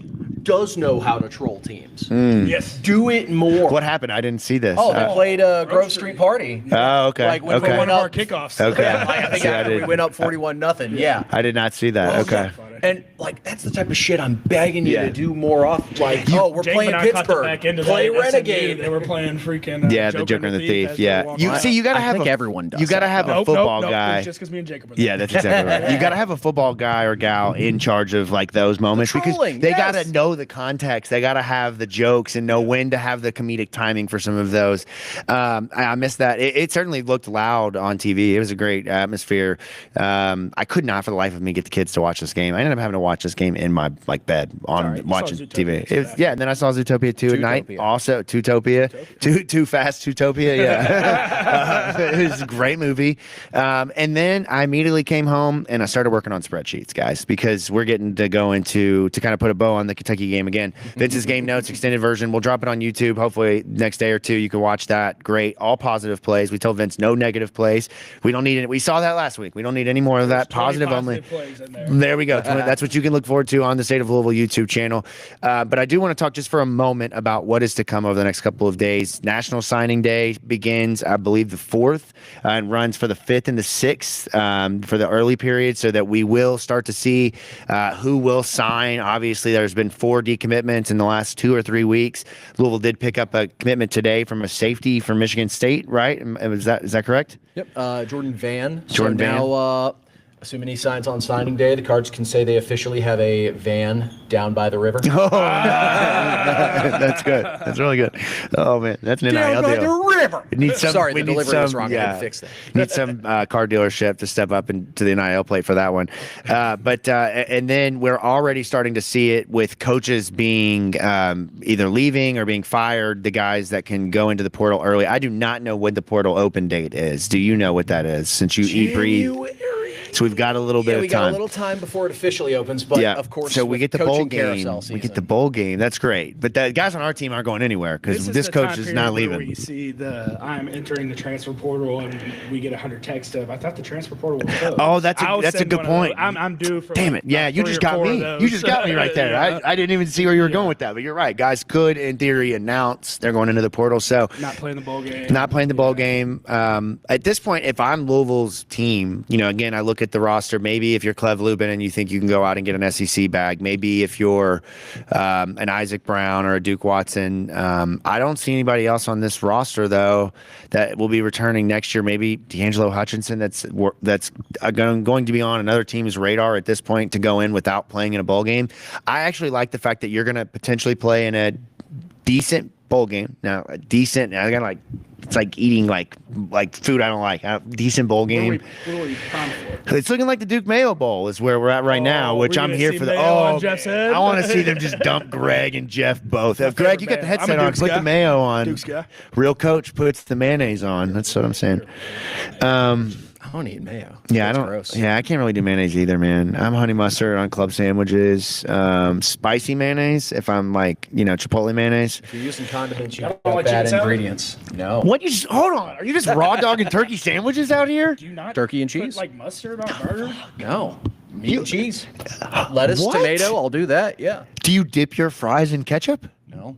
does know how to troll teams. Yes, do it more. What happened? I didn't see this. Oh, they played a Grove Street Party. Oh, okay. When we won our kickoffs. Okay. I think we went up 41-0. Yeah. I did not see that. Okay. And that's the type of shit I'm begging you to do more of. We're playing Pittsburgh. Play Renegade. They were playing freaking. The Joker and the Thief. Yeah. You gotta have. I think everyone does. You gotta have a football guy. Just because me and Jacob. Yeah, that's exactly right. You gotta have a football guy or gal in charge of those moments because they gotta know the context. They gotta have the jokes and know when to have the comedic timing for some of those. I missed that. It certainly looked loud on TV. It was a great atmosphere. I could not for the life of me get the kids to watch this game. I ended up having to watch this game in my bed on watching TV. And then I saw Zootopia 2 at night. Also, Zootopia. Too Fast Zootopia. Yeah. It was a great movie. And then I immediately came home and I started working on spreadsheets, guys, because we're getting to go to kind of put a bow on the Kentucky game again. Vince's game notes, extended version. We'll drop it on YouTube. Hopefully next day or two you can watch that. Great. All positive plays. We told Vince no negative plays. We don't need it. We saw that last week. We don't need any more of that. Positive only. There we go. That's what you can look forward to on the State of Louisville YouTube channel. But I do want to talk just for a moment about what is to come over the next couple of days. National Signing Day begins, I believe, the 4th and runs for the 5th and the 6th for the early period, so that we will start to see who will sign. Obviously, there's been 4 decommitments in the last 2 or 3 weeks. Louisville did pick up a commitment today from a safety from Michigan State, right? Is that correct? Yep. Jordan Van. Jordan Van. Now, Assuming he signs on signing day, the Cards can say they officially have a van down by the river. Oh, that's good. That's really good. Oh man, that's an NIL deal. The river. It needs some, Sorry, we the need delivery was some, wrong. I had to fix that. Need some car dealership to step up into the NIL plate for that one. And then we're already starting to see it with coaches being either leaving or being fired. The guys that can go into the portal early. I do not know when the portal open date is. Do you know what that is? Since you eat, breathe. So we've got a little bit of time. We got a little time before it officially opens, but of course, so we get the bowl game. We get the bowl game. That's great. But the guys on our team aren't going anywhere because this coach is not leaving. Where you see I'm entering the transfer portal and we get 100 texts of I thought the transfer portal was closed. Oh, that's a good point. I'm due for. Damn it! Yeah, you just got me. You just got me right there. Yeah. I didn't even see where you were going with that, but you're right. Guys could, in theory, announce they're going into the portal. So not playing the bowl game. Not playing the bowl game. At this point, if I'm Louisville's team, again, I look at the roster. Maybe if you're Clev Lubin and you think you can go out and get an SEC bag. Maybe if you're an Isaac Brown or a Duke Watson. I don't see anybody else on this roster though that will be returning next year. Maybe D'Angelo Hutchinson. That's going to be on another team's radar at this point to go in without playing in a bowl game. I actually like the fact that you're going to potentially play in a decent bowl game. Now, a decent. I got it's like eating like food I don't like. A decent bowl game. What are we primed for? It's looking like the Duke Mayo Bowl is where we're at right now, which I'm here for. I want to see them just dump Greg and Jeff both. Greg, you got the headset on. Put the mayo on. Duke's guy. Real coach puts the mayonnaise on. That's what I'm saying. I don't eat mayo. Yeah, That's I don't. Gross. Yeah, I can't really do mayonnaise either, man. I'm honey mustard on club sandwiches. Spicy mayonnaise if I'm Chipotle mayonnaise. If you're using condiments, you don't have like bad chicken salad? ingredients. No. What you just hold on? Are you just raw dog and turkey sandwiches out here? Do you not Turkey and put, cheese? like mustard on a burger? No. Meat and cheese. Lettuce, What? tomato, I'll do that. Yeah. Do you dip your fries in ketchup? No.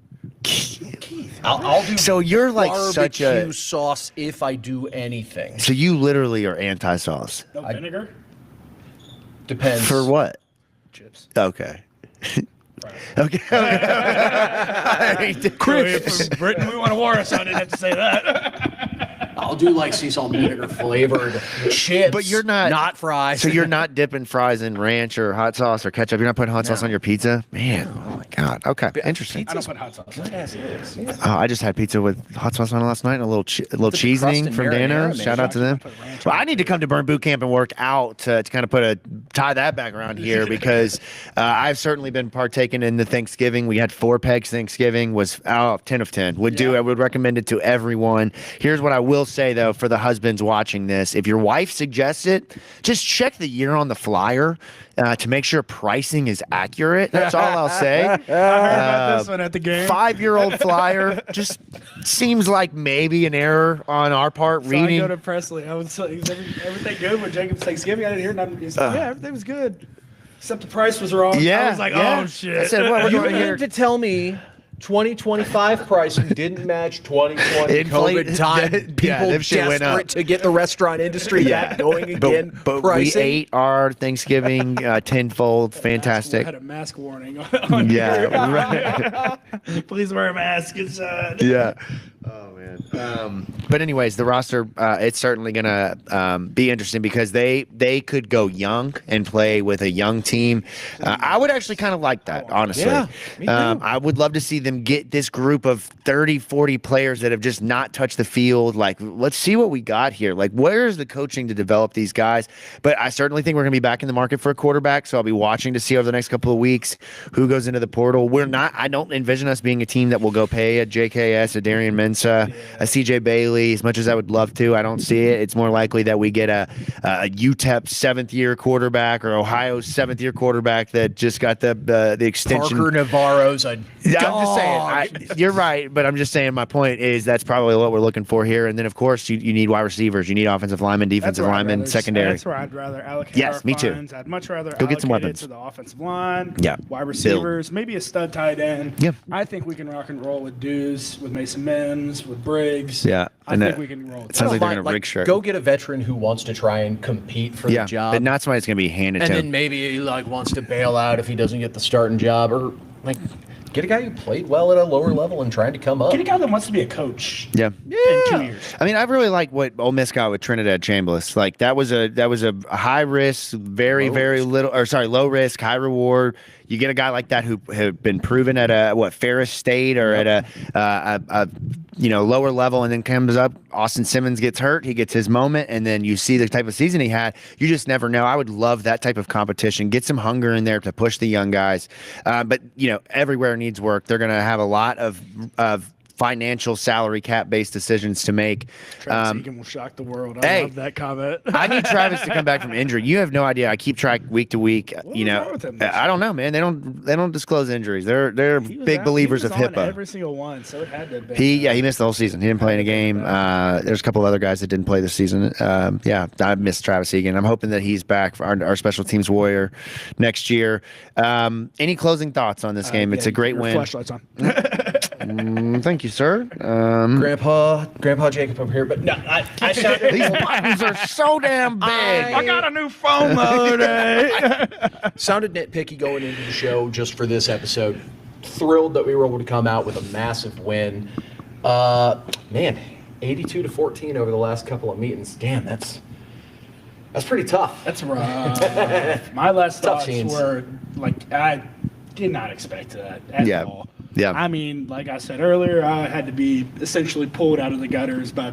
I'll do So you're like barbecue such a. sauce if I do anything. So you literally are anti-sauce. No vinegar? Depends. For what? Chips. Okay. Okay. Chris. From Britain, we want to war us, so I didn't have to say that. I'll do like sea salt and vinegar flavored chips. But you're not fries. So you're not dipping fries in ranch or hot sauce or ketchup. You're not putting hot sauce on your pizza, man. Oh my god. Okay, interesting. I don't put hot sauce. Yeah. Oh, I just had pizza with hot sauce on it last night and a little cheesening crust from and marinara, Dano's. man. Shout out to them. Well, I need to come to Burn Boot Camp and work out to kind of tie that back around here because I've certainly been partaking in the Thanksgiving. We had 4 pegs Thanksgiving. Was 10 of 10. I would recommend it to everyone. Here's what I will say though for the husbands watching this: if your wife suggests it, just check the year on the flyer to make sure pricing is accurate. That's all I'll say. I heard about this one at the game. 5-year-old flyer just seems like maybe an error on our part. So reading. I go to Presley. I was like, is everything good with Jacob's Thanksgiving? I didn't hear nothing. He's like, yeah, everything was good. Except the price was wrong. Yeah, I was like, yeah. oh, shit. I said, what, we're You going here. need to tell me 2025 pricing didn't match 2020 COVID time. People that shit went up. desperate to get the restaurant industry back going again. But we pricing. ate our Thanksgiving tenfold. I Fantastic. had a mask warning on Yeah, right. Please wear a mask inside. Yeah. Oh man. But anyways, the roster it's certainly gonna be interesting because they could go young and play with a young team. I would actually kind of like that, honestly. Yeah, me too. I would love to see them get this group of 30, 40 players that have just not touched the field. Like, let's see what we got here. Like, where's the coaching to develop these guys? But I certainly think we're gonna be back in the market for a quarterback. So I'll be watching to see over the next couple of weeks who goes into the portal. I don't envision us being a team that will go pay a JKS, a Darian Mensah, a CJ Bailey. As much as I would love to, I don't see it. It's more likely that we get a UTEP 7th-year quarterback or Ohio's 7th-year quarterback that just got the extension. Parker Navarro's a dog. I'm just saying. You're right, but I'm just saying my point is that's probably what we're looking for here. And then, of course, you need wide receivers. You need offensive linemen, defensive linemen, secondary. That's where I'd rather allocate Yes, me too. funds. I'd much rather Go get some allocate weapons. it to the offensive line, Yeah. wide receivers, maybe a stud tight end. Yep. I think we can rock and roll with Dews, with Mason Mims, with Briggs. Yeah, I and think that- we can roll with it sounds that. like they're gonna rig shirt. Go get a veteran who wants to try and compete for the job. but not somebody that's going to be handed and to then him. maybe he wants to bail out if he doesn't get the starting job, or Get a guy who played well at a lower level and tried to come up. Get a guy that wants to be a coach. Yeah. In 2 years. I mean, I really like what Ole Miss got with Trinidad Chambliss. Like that was a high risk, low risk, high reward. You get a guy like that who had been proven at Ferris State or at a lower level, and then comes up. Austin Simmons gets hurt, he gets his moment, and then you see the type of season he had. You just never know. I would love that type of competition. Get some hunger in there to push the young guys. But everywhere needs work. They're going to have a lot of financial salary cap based decisions to make. Travis Egan will shock the world. I love that comment. I need Travis to come back from injury. You have no idea. I keep track week to week. What was wrong with him this I don't know, man. They don't disclose injuries. They're big believers of HIPAA. Every single one, so it had to be. He missed the whole season. He didn't play in a game. There's a couple other guys that didn't play this season. I missed Travis Egan. I'm hoping that he's back for our special teams warrior next year. Any closing thoughts on this game? It's a great win. Flashlights on. Thank you, sir. Grandpa Jacob over here, but no, I sounded. These buttons are so damn big. I got a new phone today. Sounded nitpicky going into the show just for this episode. Thrilled that we were able to come out with a massive win. 82-14 over the last couple of meetings. Damn, that's pretty tough. That's rough. My last Tough thoughts scenes. were I did not expect that at all. Yeah. I mean, like I said earlier, I had to be essentially pulled out of the gutters by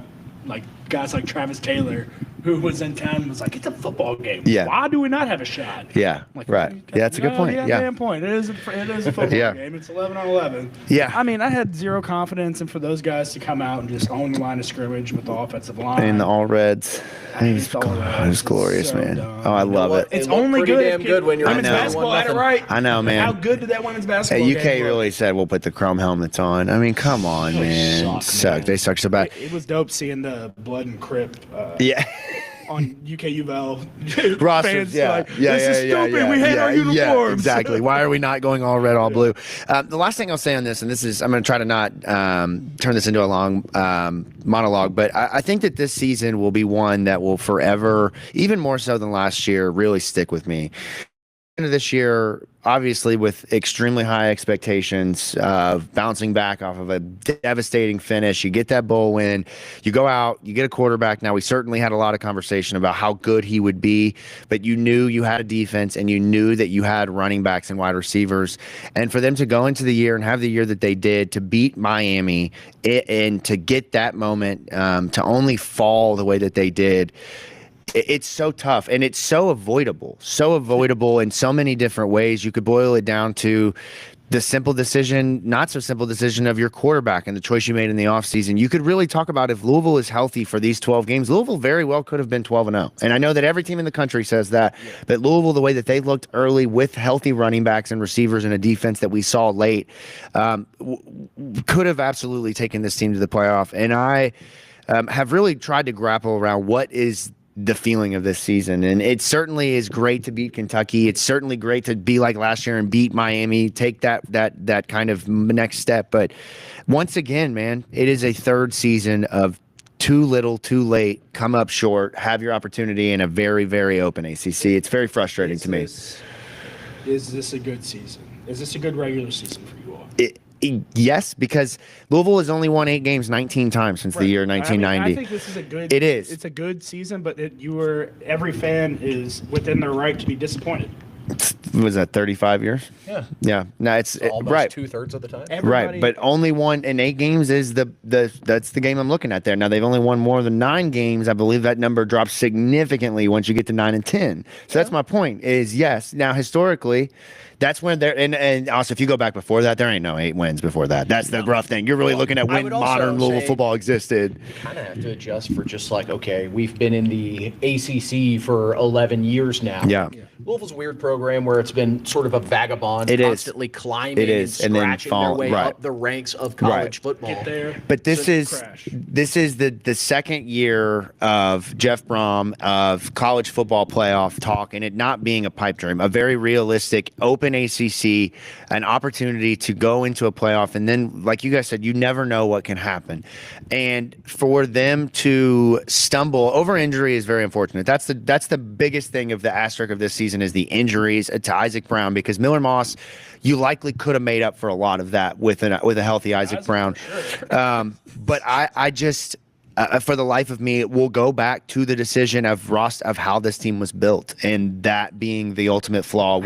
guys like Travis Taylor, who was in town and was like, it's a football game. Yeah. Why do we not have a shot? Yeah, right. Yeah, that's a good point. Yeah. Damn point. It is a football game. It's 11 on 11. Yeah. I mean, I had zero confidence, and for those guys to come out and just own the line of scrimmage with the offensive line. And the all reds. It's all It was glorious, so man. dumb. Oh, I love it. It's It looked only pretty good damn good when you're women's I know. basketball had it right. I know, man. How good did that women's basketball Hey, game UK look? really said we'll put the chrome helmets on. I mean, come on, man. suck, man. They suck so bad. It was dope seeing the blood and crip Yeah. on UK UVL Rosters, fans. yeah. Like, Yeah, this is stupid. We hate our uniforms. Yeah, exactly. Why are we not going all red, all blue? The last thing I'll say on this, and this is, I'm going to try to not turn this into a long monologue, but I think that this season will be one that will forever, even more so than last year, really stick with me. End of this year, obviously with extremely high expectations of bouncing back off of a devastating finish. You get that bowl win, you go out, you get a quarterback. Now, we certainly had a lot of conversation about how good he would be, but you knew you had a defense and you knew that you had running backs and wide receivers. And for them to go into the year and have the year that they did, to beat Miami and to get that moment, to only fall the way that they did, it's so tough, and it's so avoidable in so many different ways. You could boil it down to the simple decision, not so simple decision of your quarterback and the choice you made in the offseason. You could really talk about if Louisville is healthy for these 12 games. Louisville very well could have been 12-0. And I know that every team in the country says that, but Louisville, the way that they looked early with healthy running backs and receivers and a defense that we saw late, could have absolutely taken this team to the playoff. And I have really tried to grapple around what is the feeling of this season. And it certainly is great to beat Kentucky. It's certainly great to be like last year and beat Miami, take that kind of next step. But once again, man, it is a third season of too little, too late, come up short, have your opportunity in a very, very open ACC. It's very frustrating to me. Is this a good season? Is this a good regular season for you all? Yes, because Louisville has only won 8 games 19 times since the year 1990. I think this is a good. It is. It's a good season, but every fan is within their right to be disappointed. Was that 35 years? Yeah. Yeah. No, it's Almost right. 2/3 of the time. Right, but only won in 8 games is that's the game I'm looking at there. Now they've only won more than 9 games. I believe that number drops significantly once you get to 9 and 10. So that's my point. Is yes. Now historically, that's when they're and also if you go back before that, there ain't no 8 wins before that. That's the rough thing. You're really looking at when modern Louisville football existed. You kind of have to adjust for just like, okay, we've been in the ACC for 11 years now. Yeah. Louisville's a weird program where it's been sort of a vagabond, constantly climbing It is. and And then scratching their way right. up the ranks of college football. Get there. But this so is crash. the second year of Jeff Brom of college football playoff talk, and it not being a pipe dream, a very realistic open ACC, an opportunity to go into a playoff, and then like you guys said, you never know what can happen, and for them to stumble over injury is very unfortunate. That's the biggest thing of the asterisk of this season is the injury injuries to Isaac Brown, because Miller Moss, you likely could have made up for a lot of that with a healthy Isaac Brown. But I just, for the life of me, we'll go back to the decision of how this team was built, and that being the ultimate flaw.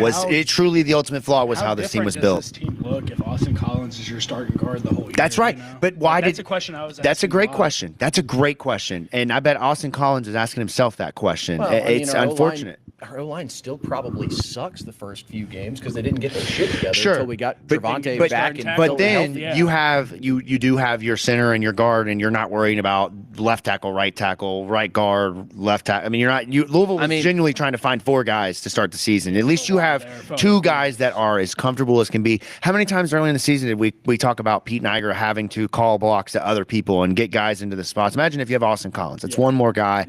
Truly the ultimate flaw was how this team was built. How different does this team look if Austin Collins is your starting guard the whole year? That's right. But why That's a question I was asking. That's a great question. That's a great question. And I bet Austin Collins is asking himself that question. Well, it's unfortunate. Our O-line still probably sucks the first few games because they didn't get their shit together Sure. until we got Trevante back. But then healthy, you do have your center and your guard, and you're not worrying about left tackle, right guard, left tackle. I mean, Louisville was genuinely trying to find 4 guys to start the season. At least you have 2 guys that are as comfortable as can be. How many times early in the season did we talk about Pete Niger having to call blocks to other people and get guys into the spots? Imagine if you have Austin Collins. It's one more guy.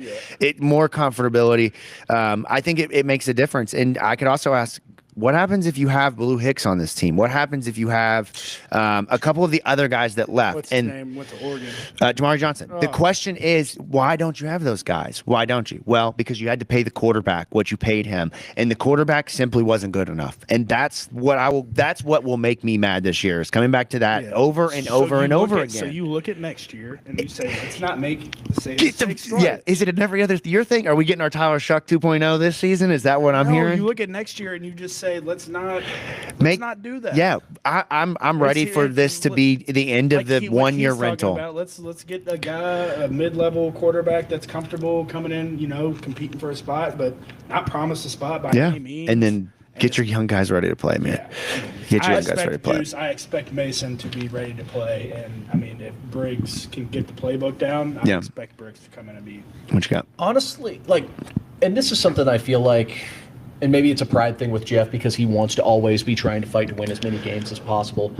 More comfortability. I think it makes a difference. And I could also ask, what happens if you have Blue Hicks on this team? What happens if you have a couple of the other guys that left? What's his name? What's Oregon? Jamari Johnson. The question is, why don't you have those guys? Why don't you? Well, because you had to pay the quarterback what you paid him, and the quarterback simply wasn't good enough. And that's what will make me mad this year, is coming back to that over and over and over again. So you look at next year and you say, let's not make the same mistakes twice. Yeah, is it an every other year thing? Are we getting our Tyler Shuck 2.0 this season? Is that what I'm hearing? You look at next year and you just say, let's not do that. Yeah, I'm ready for this to be the end of the 1 year rental. Let's get a mid-level quarterback that's comfortable coming in, competing for a spot, but not promise a spot by any means. And then get your young guys ready to play, man. Get your young guys ready to play. I expect Mason to be ready to play, and I mean, if Briggs can get the playbook down, I expect Briggs to come in and be. What you got? Honestly, and this is something I feel like. And maybe it's a pride thing with Jeff because he wants to always be trying to fight to win as many games as possible.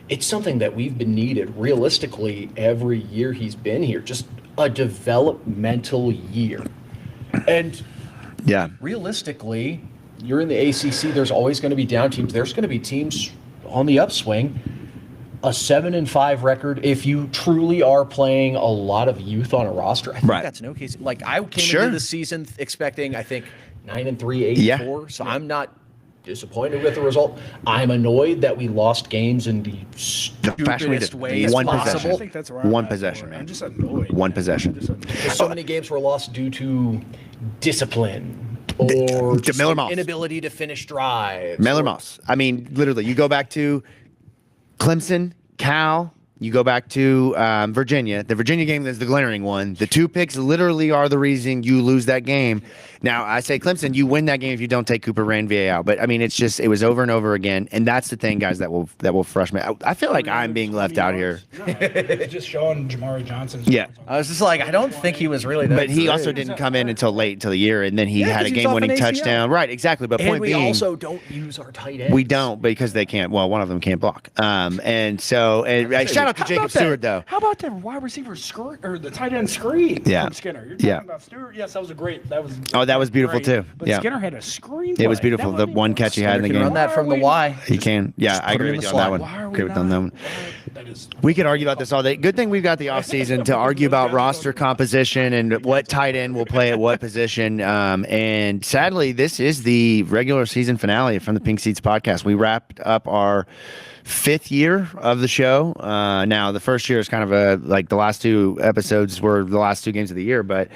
It's something that we've been needed realistically every year he's been here, just a developmental year. And realistically, you're in the ACC, there's always going to be down teams. There's going to be teams on the upswing. A 7-5 record, if you truly are playing a lot of youth on a roster, I think that's no case. I came into the season expecting, I think, 9-3, 8-4. So I'm not disappointed with the result. I'm annoyed that we lost games in the stupidest way one possible. Possession. I think that's right. One possession, man. I'm just annoyed. One possession. So many games were lost due to discipline or Miller Moss. Inability to finish drives. Miller Moss. I mean, literally, you go back to Clemson, Cal. You go back to Virginia. The Virginia game is the glaring one. The 2 picks literally are the reason you lose that game. Now, I say Clemson, you win that game if you don't take Cooper Ranvier out. But, I mean, it was over and over again. And that's the thing, guys, that will frustrate me. I feel like I'm being left out here. No, just showing Jamari Johnson. Yeah. I was just like, I don't think he was really that But he good. also didn't come in until late into the year, and then he had a game-winning touchdown. Right, exactly. But point being, we also don't use our tight ends. We don't, because they can't. Well, one of them can't block. And shout out to Jacob Stewart, though. How about the wide receiver screen or the tight end screen from Skinner? You're talking about Stewart? Yes, that was a great. That was beautiful too. But Skinner had a screen. It was beautiful. The one catch he had in the game. Run that from the Y. He can. Yeah, I agree with you on that one. Agree with you on that one. We could argue about this all day. Good thing we've got the offseason to argue about roster composition and what tight end will play at what position. And sadly, this is the regular season finale from the Pink Seats podcast. We wrapped up our 5th year of the show. Now, the first year is kind of the last 2 episodes were the last 2 games of the year, but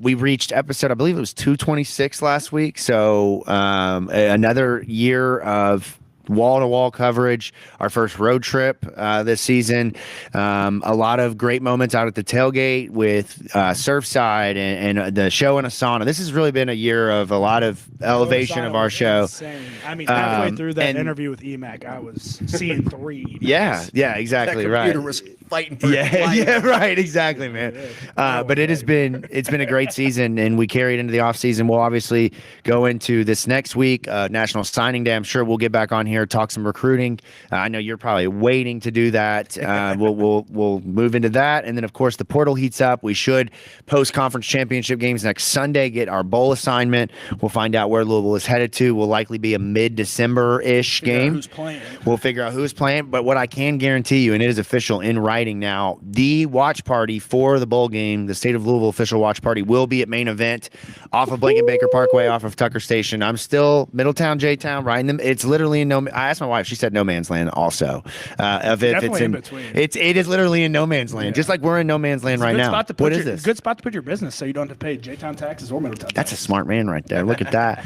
we reached episode, I believe it was 226 last week. So another year of wall-to-wall coverage, our first road trip this season. A lot of great moments out at the tailgate with Surfside and the show in a sauna. This has really been a year of a lot of elevation of our show. Insane. I mean, halfway through that interview with EMAC, I was seeing 3. Yeah, exactly, that computer was fighting for right, exactly, man. But it's been a great season, and we carried into the offseason. We'll obviously go into this next week, National Signing Day. I'm sure we'll get back on here, talk some recruiting. I know you're probably waiting to do that. We'll move into that, and then of course the portal heats up. We should post conference championship games next Sunday. Get our bowl assignment. We'll find out where Louisville is headed to. Will likely be a mid-December-ish game. Who's playing? We'll figure out who's playing. But what I can guarantee you, and it is official in writing, exciting now. The watch party for the bowl game, the State of Louisville official watch party, will be at Main Event off of Blanket Baker Parkway, off of Tucker Station. I'm still Middletown, J-Town, right in them. It's literally in no. I asked my wife; she said no man's land. Also, if it's in between, it is literally in no man's land, just like we're in no man's land right now. What is this? Good spot to put your business, so you don't have to pay J-Town taxes or Middletown taxes. That's a smart man right there. Look at that.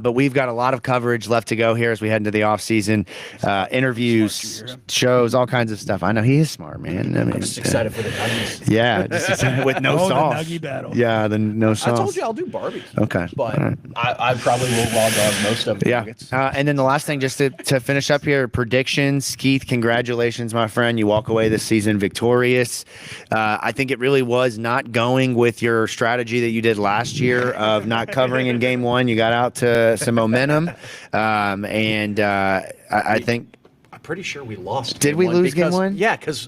But we've got a lot of coverage left to go here as we head into the offseason. Interviews, shows, all kinds of stuff. I know he is smart, man. I mean, I'm just excited for the nuggies. Yeah, just excited with no sauce. The nuggie battle. Yeah, the no sauce. I told you I'll do barbecue. Okay. But right. I probably will raw dog most of the nuggets. And then the last thing, just to finish up here, predictions. Keith, congratulations, my friend. You walk away this season victorious. I think it really was not going with your strategy that you did last year of not covering in game one. You got out to some momentum. I think. I'm pretty sure we lost. Did we lose game one? Yeah, because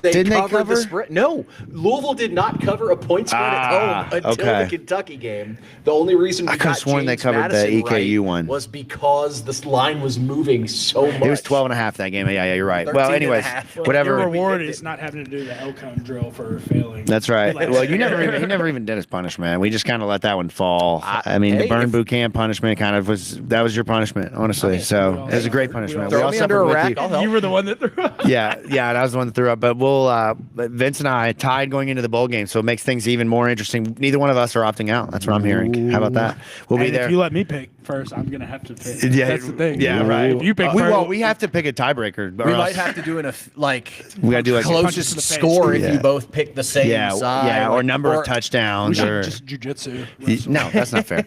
they covered the spread. No, Louisville did not cover a point spread at home until the Kentucky game. The only reason we got sworn they covered Madison the EKU right one was because this line was moving so much. It was 12.5 that game. Yeah, you're right. Well, anyways, whatever. Your reward is not having to do the L-cone drill for failing. That's right. Well, he never even did his punishment. We just kind of let that one fall. I mean, the burn boot camp punishment kind of was your punishment, honestly. So it was a great punishment. Throw me under a rack. You were the one that threw up. Yeah, I was the one that threw up. But we'll Vince and I tied going into the bowl game, so it makes things even more interesting. Neither one of us are opting out. That's what I'm hearing. How about that? We'll be there. If you let me pick first, I'm gonna have to pick. Yeah, that's the thing. Yeah, right. If you pick first, we have to pick a tiebreaker. We might have to do we gotta do like closest score if you both pick the same side. Yeah, or number of touchdowns. Or just jujitsu. No, that's not fair.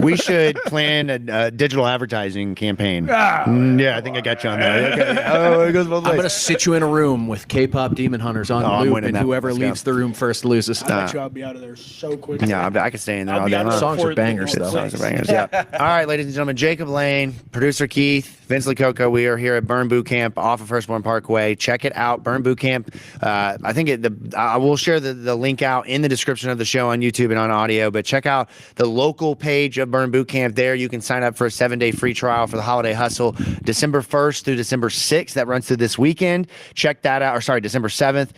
We should plan a digital advertising campaign. Yeah, I think I got you on that. Okay. Oh, it goes both ways. I'm gonna sit you in a room with K-pop demon hunters on loop, and whoever leaves the room first loses. I bet you I'll be out of there so quickly. Yeah, I can stay in there all day long. Songs are bangers, though. Songs are bangers. Yeah. All right, ladies and gentlemen, Jacob Lane, producer Keith, Vince Lococo. We are here at Burn Boot Camp off of Firstborn Parkway. Check it out, Burn Boot Camp. I think I will share the link out in the description of the show on YouTube and on audio. But check out the local page of Burn Boot Camp. There, you can sign up for a 7-day free trial for the holiday hustle, December 1st through December 6th. That runs through this weekend. Check that out. Or sorry, December 7th.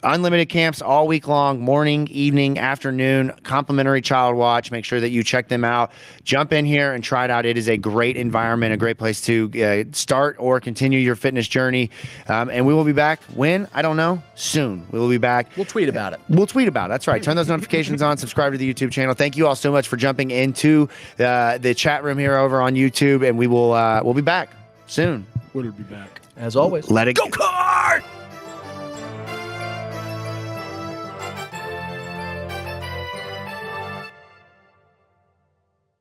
Unlimited camps all week long, morning, evening, afternoon. Complimentary child watch. Make sure that you check them out. Jump in here and try it out. It is a great environment, a great place to start or continue your fitness journey. And we will be back when? I don't know. Soon. We will be back. We'll tweet about it. That's right. Turn those notifications on. Subscribe to the YouTube channel. Thank you all so much for jumping into the chat room here over on YouTube. And we'll be back soon. We'll be back. As always. Let it go.